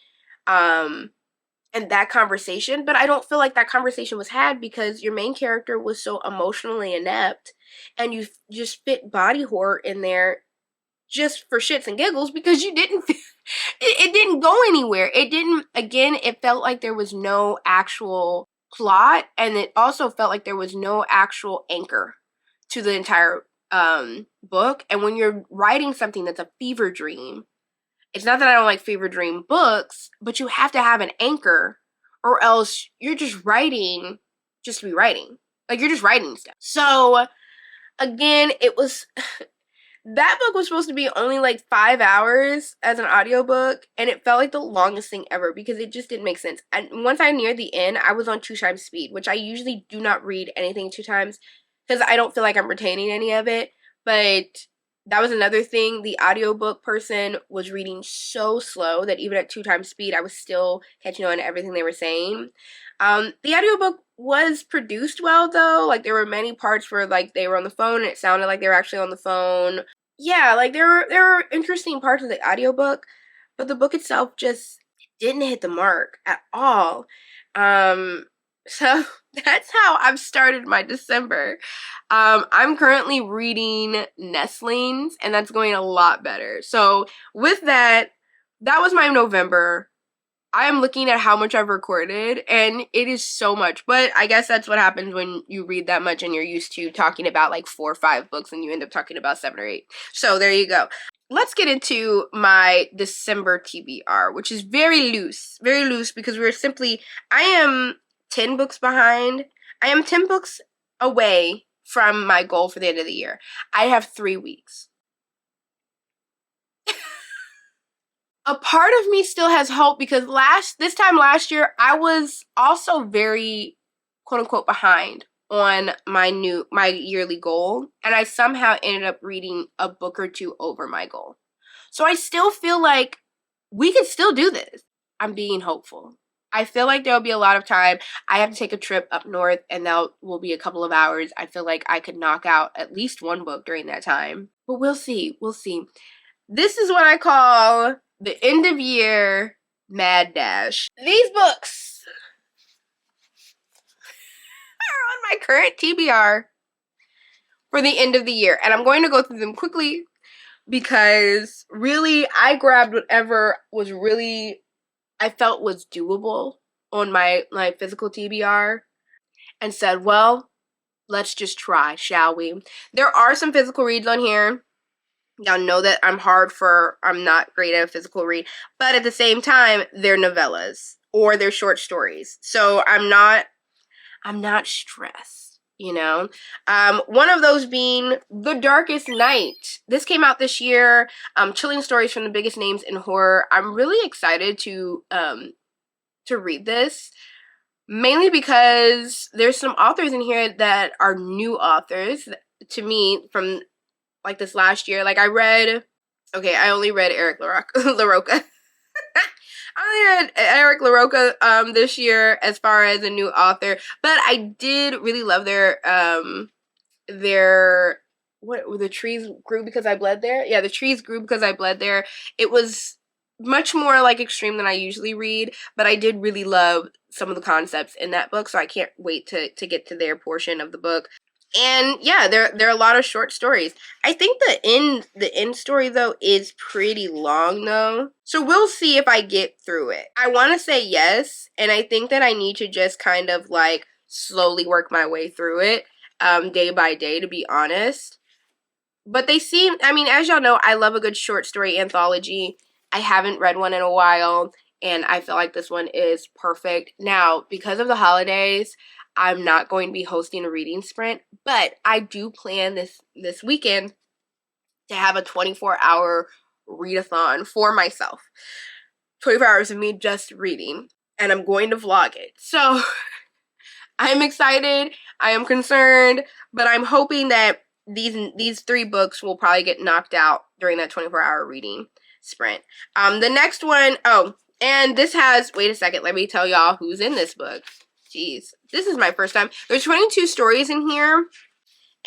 and that conversation. But I don't feel like that conversation was had because your main character was so emotionally inept, and you just fit body horror in there just for shits and giggles because you didn't it didn't go anywhere. It didn't, again, it felt like there was no actual plot, and it also felt like there was no actual anchor to the entire book. And when you're writing something that's a fever dream, it's not that I don't like fever dream books, but you have to have an anchor, or else you're just writing just to be writing. Like, you're just writing stuff. So, again, it was that book was supposed to be only like 5 hours as an audiobook, and it felt like the longest thing ever because it just didn't make sense. And once I neared the end, I was on 2 times speed, which I usually do not read anything 2 times because I don't feel like I'm retaining any of it. But that was another thing. The audiobook person was reading so slow that even at 2 times speed, I was still catching on to everything they were saying. The audiobook was produced well, though. Like, there were many parts where, like, they were on the phone and it sounded like they were actually on the phone. Yeah, like, there were interesting parts of the audiobook, but the book itself just didn't hit the mark at all. So that's how I've started my December. I'm currently reading Nestlings, and that's going a lot better. So with that was my November. I am looking at how much I've recorded, and it is so much. But I guess that's what happens when you read that much and you're used to talking about like 4 or 5 books and you end up talking about 7 or 8. So there you go. Let's get into my December TBR, which is very loose because I am 10 books behind. I am 10 books away from my goal for the end of the year. I have 3 weeks. A part of me still has hope because this time last year, I was also very, quote unquote, behind on my yearly goal, and I somehow ended up reading a book or 2 over my goal. So I still feel like we could still do this. I'm being hopeful. I feel like there'll be a lot of time. I have to take a trip up north, and that will be a couple of hours. I feel like I could knock out at least 1 book during that time. But we'll see. We'll see. This is what I call the end of year mad dash. These books are on my current TBR for the end of the year. And I'm going to go through them quickly because really I grabbed whatever was really I felt was doable on my physical TBR and said, well, let's just try, shall we? There are some physical reads on here. Y'all know that I'm not great at a physical read, but at the same time, they're novellas or they're short stories. So I'm not stressed, you know? One of those being The Darkest Night. This came out this year. Chilling stories from the biggest names in horror. I'm really excited to read this, mainly because there's some authors in here that are new authors to me from like this last year. Like I only read Eric LaRocca. I only read Eric LaRocca this year as far as a new author, but I did really love their what the trees grew because I bled there. Yeah, the trees grew because I bled there. It was much more like extreme than I usually read, but I did really love some of the concepts in that book, so I can't wait to get to their portion of the book. And yeah, there are a lot of short stories. I think the end story though is pretty long though. So we'll see if I get through it. I want to say yes, and I think that I need to just kind of like slowly work my way through it day by day, to be honest. But they seem, I mean, as y'all know, I love a good short story anthology. I haven't read one in a while, and I feel like this one is perfect. Now, because of the holidays, I'm not going to be hosting a reading sprint, but I do plan this weekend to have a 24-hour readathon for myself. 24 hours of me just reading, and I'm going to vlog it. So I'm excited, I am concerned, but I'm hoping that these 3 books will probably get knocked out during that 24-hour reading sprint. The next one, oh, and this has, wait a second, let me tell y'all who's in this book. Jeez, this is my first time. There's 22 stories in here,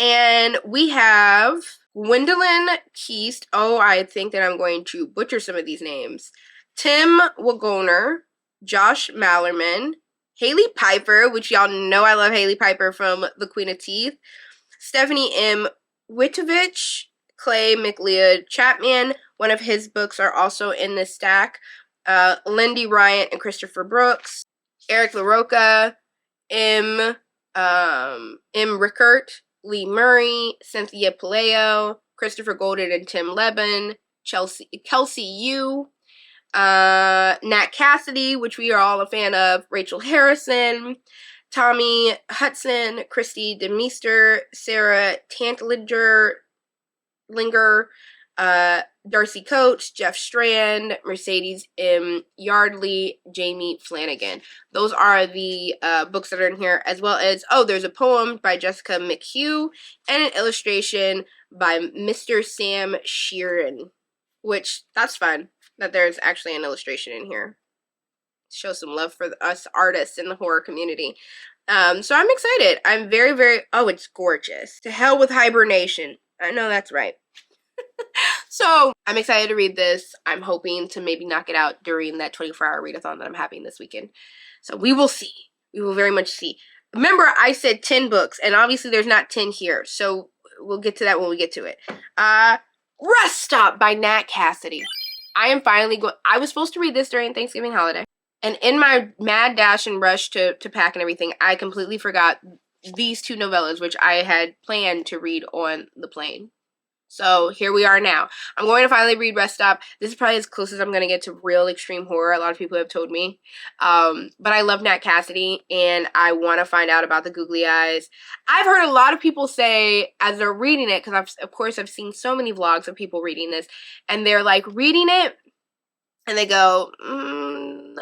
and we have Gwendolyn Keast. Oh, I think that I'm going to butcher some of these names. Tim Wagoner, Josh Mallerman, Haley Piper, which y'all know I love Haley Piper from The Queen of Teeth, Stephanie M. Witovich, Clay McLeod Chapman. One of his books are also in this stack. Lindy Ryan and Christopher Brooks, Eric LaRocca, M. Rickert, Lee Murray, Cynthia Paleo, Christopher Golden and Tim Leben, Kelsey Yu, Nat Cassidy, which we are all a fan of, Rachel Harrison, Tommy Hudson, Christy DeMeester, Sarah Tantlinger, Darcy Coates, Jeff Strand, Mercedes M. Yardley, Jamie Flanagan. Those are the books that are in here, as well as, oh, there's a poem by Jessica McHugh and an illustration by Mr. Sam Sheeran, which, that's fun that there's actually an illustration in here. Show some love for us artists in the horror community. So I'm excited. I'm very, very, oh, it's gorgeous. To hell with hibernation. I know that's right. So I'm excited to read this. I'm hoping to maybe knock it out during that 24-hour readathon that I'm having this weekend. So we will see. We will very much see. Remember, I said 10 books, and obviously there's not 10 here. So we'll get to that when we get to it. Rest Stop by Nat Cassidy. I am finally going. I was supposed to read this during Thanksgiving holiday. And in my mad dash and rush to pack and everything, I completely forgot these 2 novellas, which I had planned to read on the plane. So here we are now. I'm going to finally read Rest Stop. This is probably as close as I'm going to get to real extreme horror. A lot of people have told me. But I love Nat Cassidy, and I want to find out about the googly eyes. I've heard a lot of people say, as they're reading it, because of course I've seen so many vlogs of people reading this, and they're like reading it, and they go,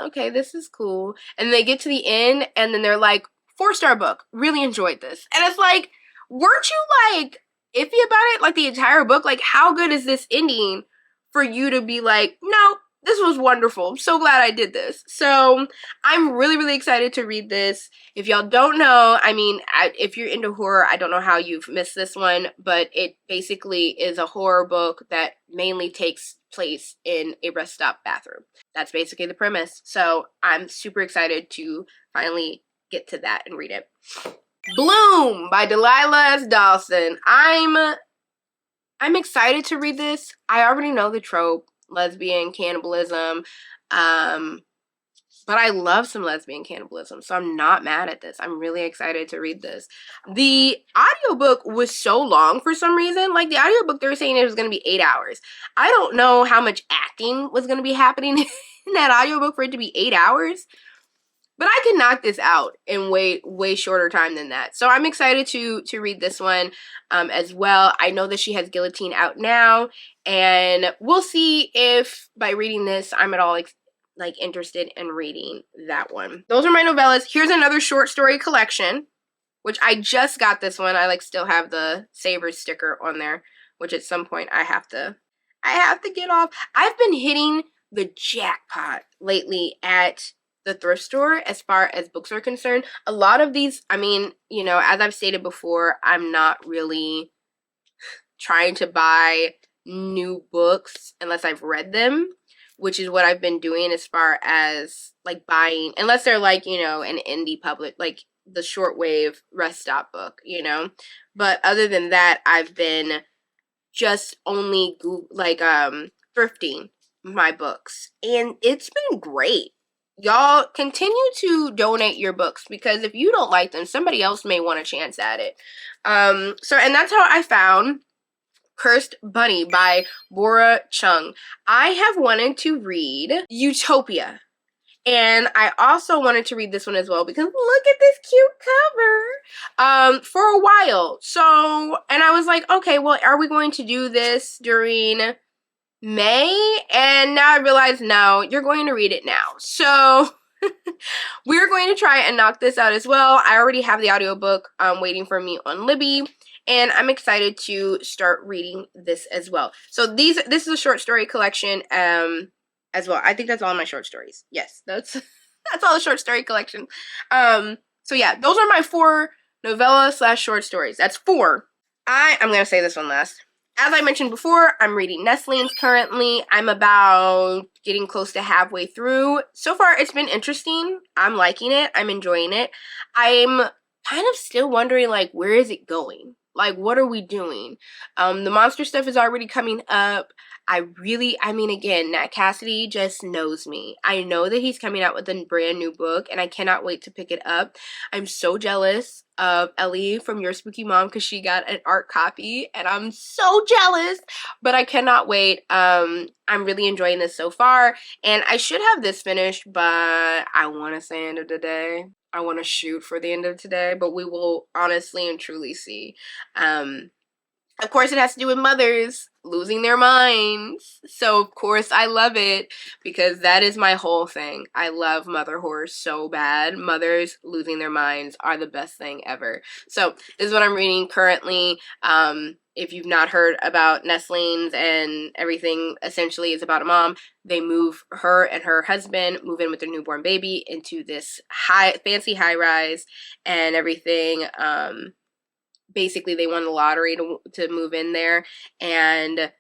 okay, this is cool. And they get to the end, and then they're like, 4-star book. Really enjoyed this. And it's like, weren't you like iffy about it, like the entire book? Like, how good is this ending for you to be like, no, this was wonderful. I'm so glad I did this. So I'm really, really excited to read this. If y'all don't know, I mean, if you're into horror, I don't know how you've missed this one, but it basically is a horror book that mainly takes place in a rest stop bathroom. That's basically the premise. So I'm super excited to finally get to that and read it. Bloom by Delilah S. Dawson. I'm excited to read this. I already know the trope, lesbian cannibalism, but I love some lesbian cannibalism, so I'm not mad at this. I'm really excited to read this. The audiobook was so long for some reason. Like, the audiobook, they were saying it was going to be 8 hours. I don't know how much acting was going to be happening in that audiobook for it to be 8 hours. But I can knock this out in way shorter time than that. So I'm excited to read this one as well. I know that she has Guillotine out now, and we'll see if by reading this I'm at all like interested in reading that one. Those are my novellas. Here's another short story collection, which I just got this one. I still have the Savers sticker on there, which at some point I have to get off. I've been hitting the jackpot lately at the thrift store as far as books are concerned. A lot of these, I mean, you know, as I've stated before, I'm not really trying to buy new books unless I've read them, which is what I've been doing as far as like buying, unless they're like, you know, an indie public, like the shortwave rest stop book, you know. But other than that, I've been just only thrifting my books, and it's been great. Y'all continue to donate your books, because if you don't like them, somebody else may want a chance at it. And that's how I found Cursed Bunny by Bora Chung. I have wanted to read Utopia, and I also wanted to read this one as well, because look at this cute cover, for a while. So, and I was like, okay, well, are we going to do this during May? And now I realize, no, you're going to read it now. So we're going to try and knock this out as well. I already have the audiobook waiting for me on Libby, and I'm excited to start reading this as well. So this is a short story collection as well. I think that's all my short stories. Yes, that's all the short story collection. So yeah, those are my 4 novella / short stories. That's 4. I'm gonna say this one last. As I mentioned before, I'm reading Nestlings currently. I'm about getting close to halfway through. So far, it's been interesting. I'm liking it. I'm enjoying it. I'm kind of still wondering, like, where is it going? Like, what are we doing? The monster stuff is already coming up. I mean, again, Nat Cassidy just knows me. I know that he's coming out with a brand new book, and I cannot wait to pick it up. I'm so jealous of Ellie from Your Spooky Mom, because she got an art copy, and I'm so jealous, but I cannot wait. I'm really enjoying this so far, and I should have this finished, but I want to say end of the day. I want to shoot for the end of today, but we will honestly and truly see. Of course, it has to do with mothers losing their minds. So, of course, I love it, because that is my whole thing. I love mother horror so bad. Mothers losing their minds are the best thing ever. So, this is what I'm reading currently. If you've not heard about Nestlings and everything, essentially it's about a mom. They move, her and her husband move in with their newborn baby into this fancy high-rise and everything. Basically, they won the lottery to move in there, and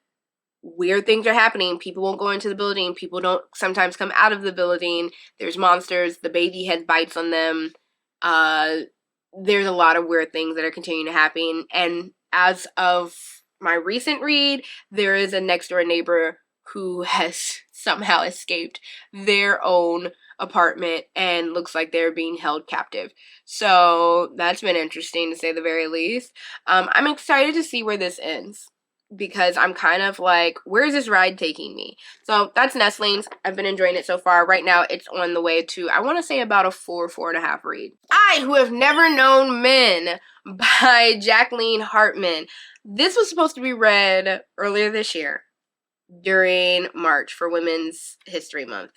weird things are happening. People won't go into the building. People don't sometimes come out of the building. There's monsters. The baby has bites on them. There's a lot of weird things that are continuing to happen. And as of my recent read, there is a next door neighbor who has somehow escaped their own apartment and looks like they're being held captive. So that's been interesting, to say the very least. I'm excited to see where this ends, because I'm kind of like, where is this ride taking me? So that's Nestlings. I've been enjoying it so far. Right now, it's on the way to, I want to say, about a 4.5 read. I Who Have Never Known Men by Jacqueline Hartman. This was supposed to be read earlier this year during March for Women's History Month.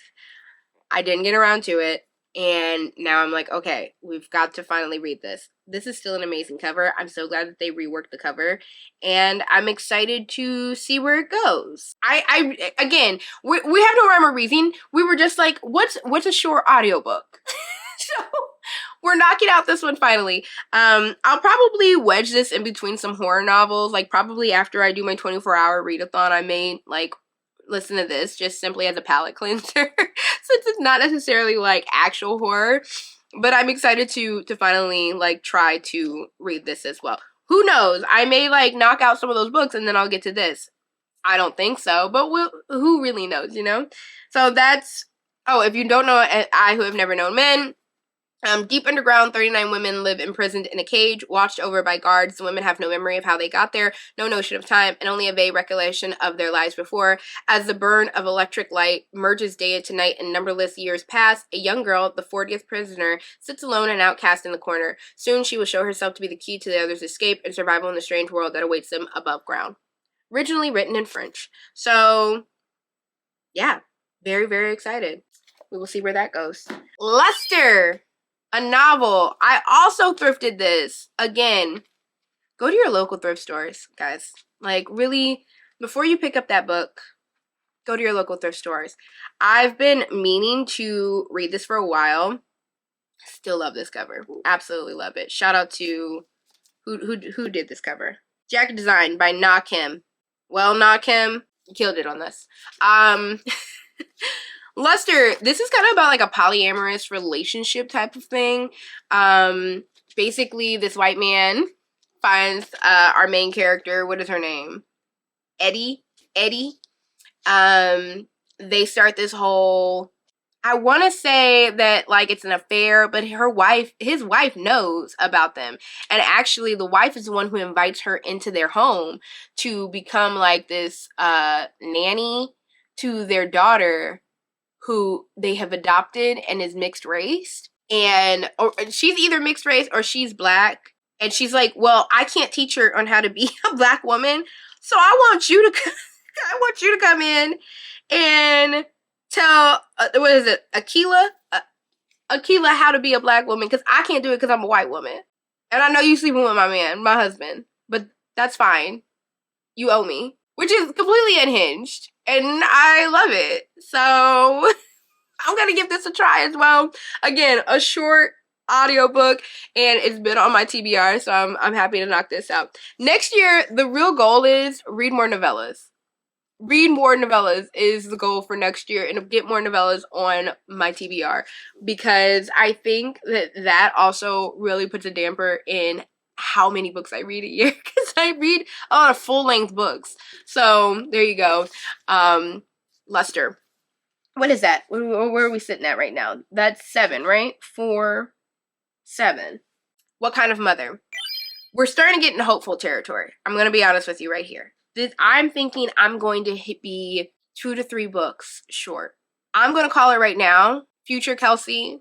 I didn't get around to it, and now I'm like, okay, we've got to finally read this. This is still an amazing cover. I'm so glad that they reworked the cover, and I'm excited to see where it goes. Again, we have no rhyme or reason. We were just like, what's a short audiobook? So we're knocking out this one finally. I'll probably wedge this in between some horror novels. Like, probably after I do my 24-hour readathon, I may, like, listen to this just simply as a palate cleanser, since it's not necessarily like actual horror. But I'm excited to finally like try to read this as well. Who knows? I may like knock out some of those books and then I'll get to this. I don't think so, but who really knows, you know? So that's, oh, if you don't know, I Who Have Never Known Men. Deep underground, 39 women live imprisoned in a cage, watched over by guards. The women have no memory of how they got there, no notion of time, and only a vague recollection of their lives before. As the burn of electric light merges day into night and numberless years pass, a young girl, the 40th prisoner, sits alone and outcast in the corner. Soon she will show herself to be the key to the others' escape and survival in the strange world that awaits them above ground. Originally written in French. So, yeah, very, very excited. We will see where that goes. Luster! A novel. I also thrifted this. Again, go to your local thrift stores, guys. Like, really, before you pick up that book, Go to your local thrift stores. I've been meaning to read this for a while. Still love this cover. Absolutely love it. Shout out to who did this cover? Jacket Design by Na Kim. Well, Na Kim, you killed it on this. Luster, this is kind of about like a polyamorous relationship type of thing. Basically, this white man finds our main character. What is her name? Eddie. They start this whole, I want to say that like it's an affair, but his wife knows about them. And actually the wife is the one who invites her into their home to become like this nanny to their daughter who they have adopted and is mixed race. And or she's either mixed race or she's black. And she's like, well, I can't teach her on how to be a black woman. So I want you to come in and tell, what is it, Akila how to be a black woman, because I can't do it because I'm a white woman. And I know you sleeping with my husband, but that's fine. You owe me. Which is completely unhinged. And I love it. So I'm going to give this a try as well. Again, a short audiobook, and it's been on my TBR, so I'm happy to knock this out. Next year, the real goal is read more novellas. Read more novellas is the goal for next year, and get more novellas on my TBR, because I think that also really puts a damper in how many books I read a year, because I read a lot of full-length books. So there you go. Luster. What is that? Where are we sitting at right now? That's 7, right? 4, 7. What Kind of Mother? We're starting to get into hopeful territory. I'm going to be honest with you right here. I'm thinking I'm going to be 2 to 3 books short. I'm going to call it right now. Future Kelsey,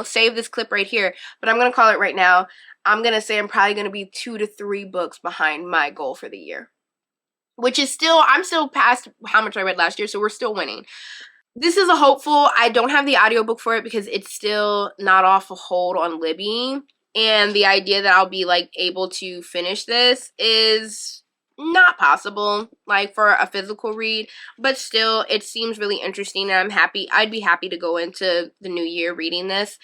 save this clip right here. But I'm going to call it right now. I'm going to say I'm probably going to be 2 to 3 books behind my goal for the year. Which is I'm still past how much I read last year, so we're still winning. This is a hopeful. I don't have the audiobook for it because it's still not off a hold on Libby. And the idea that I'll be like able to finish this is not possible, like for a physical read, but still it seems really interesting, and I'd be happy to go into the new year reading this.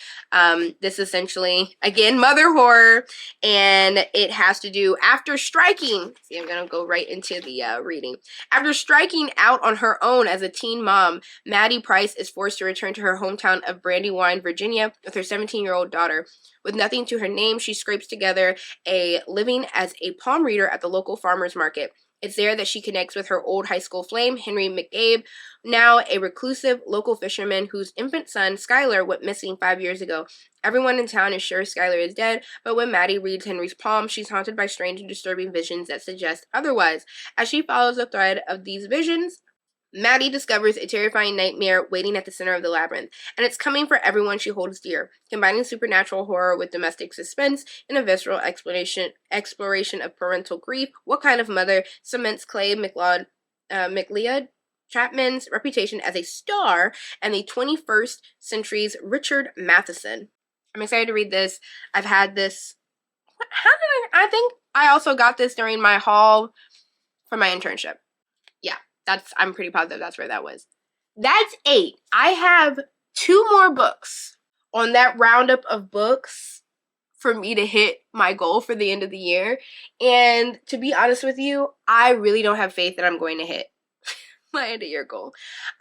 This essentially, again, mother horror, and it has to do after striking. See, I'm gonna go right into the reading. After striking out on her own as a teen mom, Maddie Price is forced to return to her hometown of Brandywine, Virginia, with her 17-year-old daughter. With nothing to her name, she scrapes together a living as a palm reader at the local farmer's market. It's there that she connects with her old high school flame, Henry McCabe, now a reclusive local fisherman whose infant son, Skylar, went missing 5 years ago. Everyone in town is sure Skylar is dead, but when Maddie reads Henry's palm, she's haunted by strange and disturbing visions that suggest otherwise. As she follows the thread of these visions, Maddie discovers a terrifying nightmare waiting at the center of the labyrinth, and it's coming for everyone she holds dear. Combining supernatural horror with domestic suspense and a visceral exploration of parental grief, What Kind of Mother cements Clay McLeod Chapman's reputation as a star and the 21st century's Richard Matheson. I'm excited to read this. I've had this. I think I also got this during my haul for my internship. Yeah. I'm pretty positive that's where that was. That's 8. I have 2 more books on that roundup of books for me to hit my goal for the end of the year. And to be honest with you, I really don't have faith that I'm going to hit my end of year goal.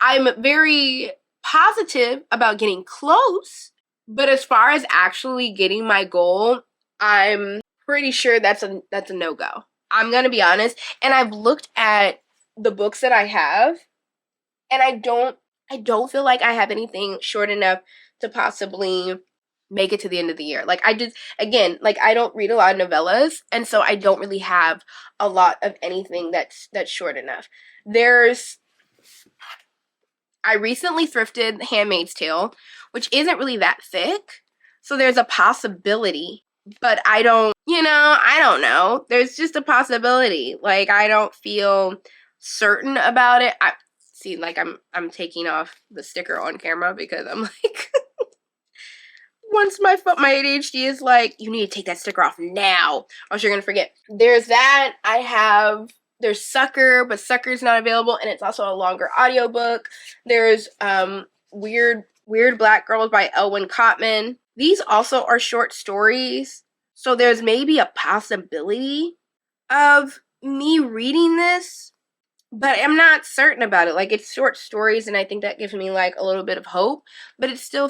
I'm very positive about getting close, but as far as actually getting my goal, I'm pretty sure that's a no-go. I'm going to be honest, and I've looked at the books that I have, and I don't feel like I have anything short enough to possibly make it to the end of the year. Like, I don't read a lot of novellas, and so I don't really have a lot of anything that's short enough. I recently thrifted Handmaid's Tale, which isn't really that thick, so there's a possibility, but I don't know. There's just a possibility. Like, I don't feel certain about it. I'm taking off the sticker on camera because I'm like, once my ADHD is like, you need to take that sticker off now, or else you're gonna forget. There's that. I have There's Sucker, but Sucker's not available, and it's also a longer audiobook. There's Weird Black Girls by Elwyn Cotman. These also are short stories, so there's maybe a possibility of me reading this, but I'm not certain about it. Like, it's short stories, and I think that gives me like a little bit of hope, but it's still,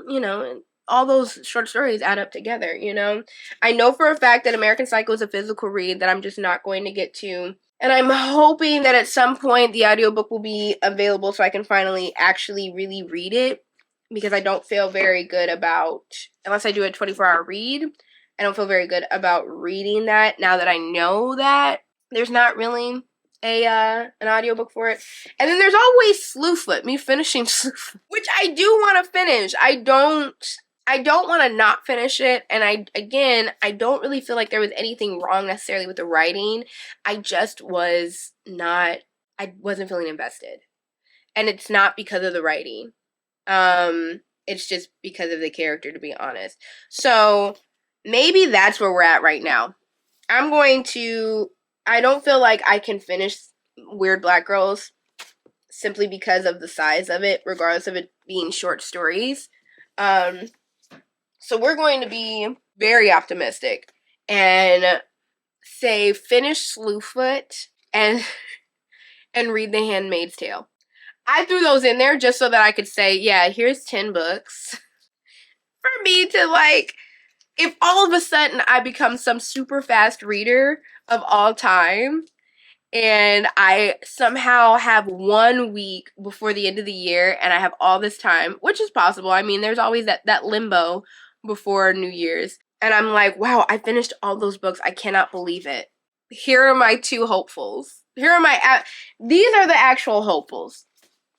you know, all those short stories add up together, you know? I know for a fact that American Psycho is a physical read that I'm just not going to get to. And I'm hoping that at some point the audiobook will be available so I can finally actually really read it. Because I don't feel very good about, unless I do a 24-hour read, I don't feel very good about reading that now that I know that there's not really an audiobook for it. And then there's always Slewfoot, me finishing Slewfoot, which I do want to finish. I don't want to not finish it, and I don't really feel like there was anything wrong necessarily with the writing. I wasn't feeling invested. And it's not because of the writing. It's just because of the character, to be honest. So, maybe that's where we're at right now. I don't feel like I can finish Weird Black Girls simply because of the size of it, regardless of it being short stories. So we're going to be very optimistic and say finish Slewfoot and read The Handmaid's Tale. I threw those in there just so that I could say, yeah, here's 10 books for me to, like, if all of a sudden I become some super fast reader of all time and I somehow have 1 week before the end of the year and I have all this time, which is possible. I mean, there's always that limbo before New Year's. And I'm like, wow, I finished all those books. I cannot believe it. Here are my 2 hopefuls. These are the actual hopefuls.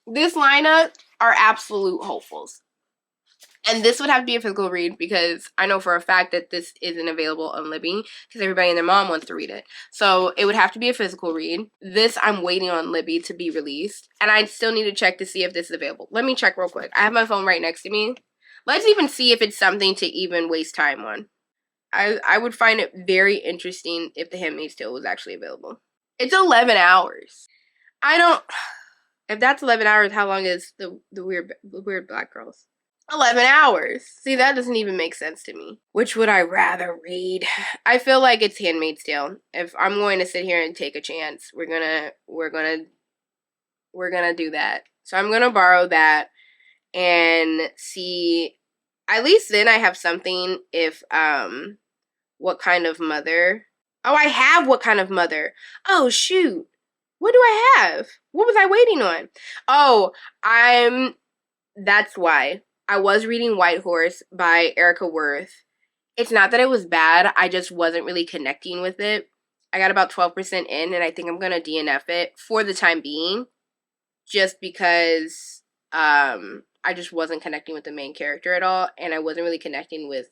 This lineup are absolute hopefuls. And this would have to be a physical read because I know for a fact that this isn't available on Libby because everybody and their mom wants to read it. So it would have to be a physical read. This I'm waiting on Libby to be released. And I still need to check to see if this is available. Let me check real quick. I have my phone right next to me. Let's even see if it's something to even waste time on. I would find it very interesting if The Handmaid's Tale was actually available. It's 11 hours. If that's 11 hours, how long is the Weird Black Girls? 11 hours. See, that doesn't even make sense to me. Which would I rather read? I feel like it's Handmaid's Tale. If I'm going to sit here and take a chance, we're gonna do that. So I'm gonna borrow that and see. At least then I have something. If What Kind of Mother? Oh, I have What Kind of Mother. Oh shoot. What do I have? What was I waiting on? Oh, that's why. I was reading White Horse by Erica Worth. It's not that it was bad. I just wasn't really connecting with it. I got about 12% in, and I think I'm going to DNF it for the time being. Just because I just wasn't connecting with the main character at all, and I wasn't really connecting with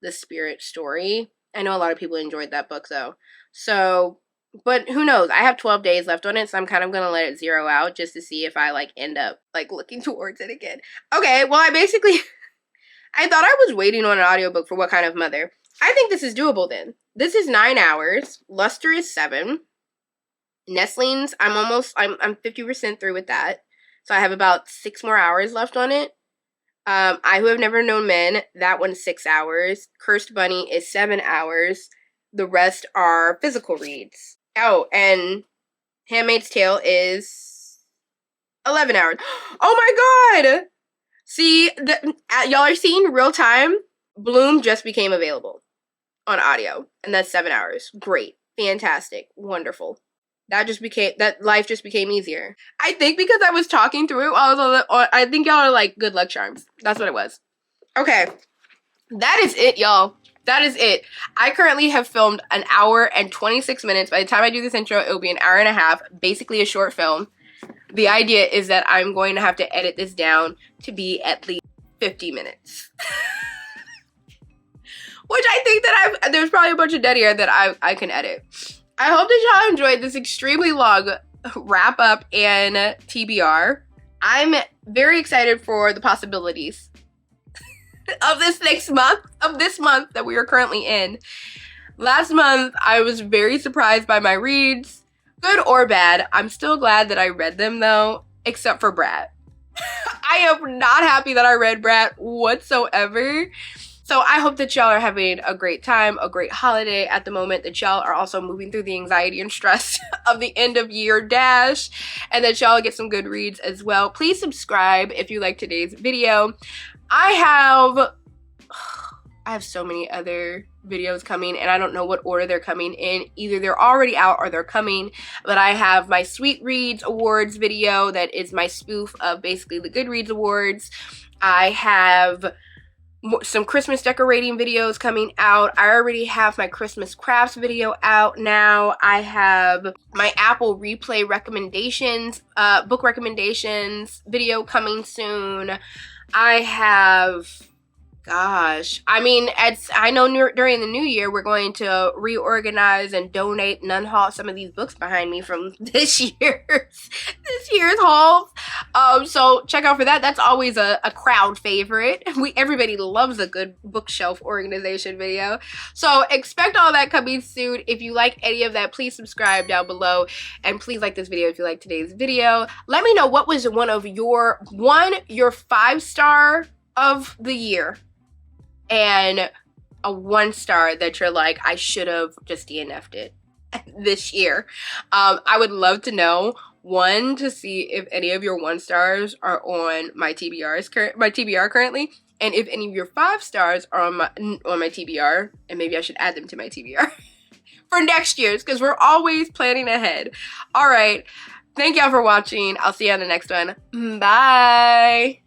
the spirit story. I know a lot of people enjoyed that book, though. So, but who knows? I have 12 days left on it, so I'm kind of going to let it zero out just to see if I, like, end up, like, looking towards it again. Okay, well, I thought I was waiting on an audiobook for What Kind of Mother. I think this is doable, then. This is 9 hours. Luster is 7. Nestlings, I'm 50% through with that. So I have about 6 more hours left on it. I Who Have Never Known Men, that one's 6 hours. Cursed Bunny is 7 hours. The rest are physical reads. Oh, and Handmaid's Tale is 11 hours. Oh my god! See, y'all are seeing real time. Bloom just became available on audio, and that's 7 hours. Great. Fantastic. Wonderful. That life just became easier. I think because I was talking through it, I think y'all are like good luck charms. That's what it was. Okay. That is it, y'all. That is it. I currently have filmed 1 hour and 26 minutes. By the time I do this intro, it will be 1 hour and a half. Basically a short film. The idea is that I'm going to have to edit this down to be at least 50 minutes. Which I think that there's probably a bunch of dead air that I can edit. I hope that y'all enjoyed this extremely long wrap up and TBR. I'm very excited for the possibilities of this month that we are currently in. Last month, I was very surprised by my reads. Good or bad. I'm still glad that I read them though, except for Brat. I am not happy that I read Brat whatsoever. So I hope that y'all are having a great time, a great holiday at the moment, that y'all are also moving through the anxiety and stress of the end of year dash, and that y'all get some good reads as well. Please subscribe if you like today's video. I have so many other videos coming, and I don't know what order they're coming in. Either they're already out or they're coming, but I have my Sweet Reads Awards video that is my spoof of basically the Goodreads Awards. I have some Christmas decorating videos coming out. I already have my Christmas crafts video out now. I have my Apple Replay recommendations, book recommendations video coming soon. I have... Gosh, I mean, I know during the new year we're going to reorganize and donate and unhaul some of these books behind me from this year's hauls. So check out for that. That's always a crowd favorite. Everybody loves a good bookshelf organization video. So expect all that coming soon. If you like any of that, please subscribe down below, and please like this video if you like today's video. Let me know what was your 5-star of the year, and a 1-star that you're like, I should have just DNF'd it this year. I would love to know, one, to see if any of your 1-stars are on my TBR currently, and if any of your 5-stars are on my TBR, and maybe I should add them to my TBR for next year's, because we're always planning ahead. All right, thank y'all for watching. I'll see you on the next one. Bye.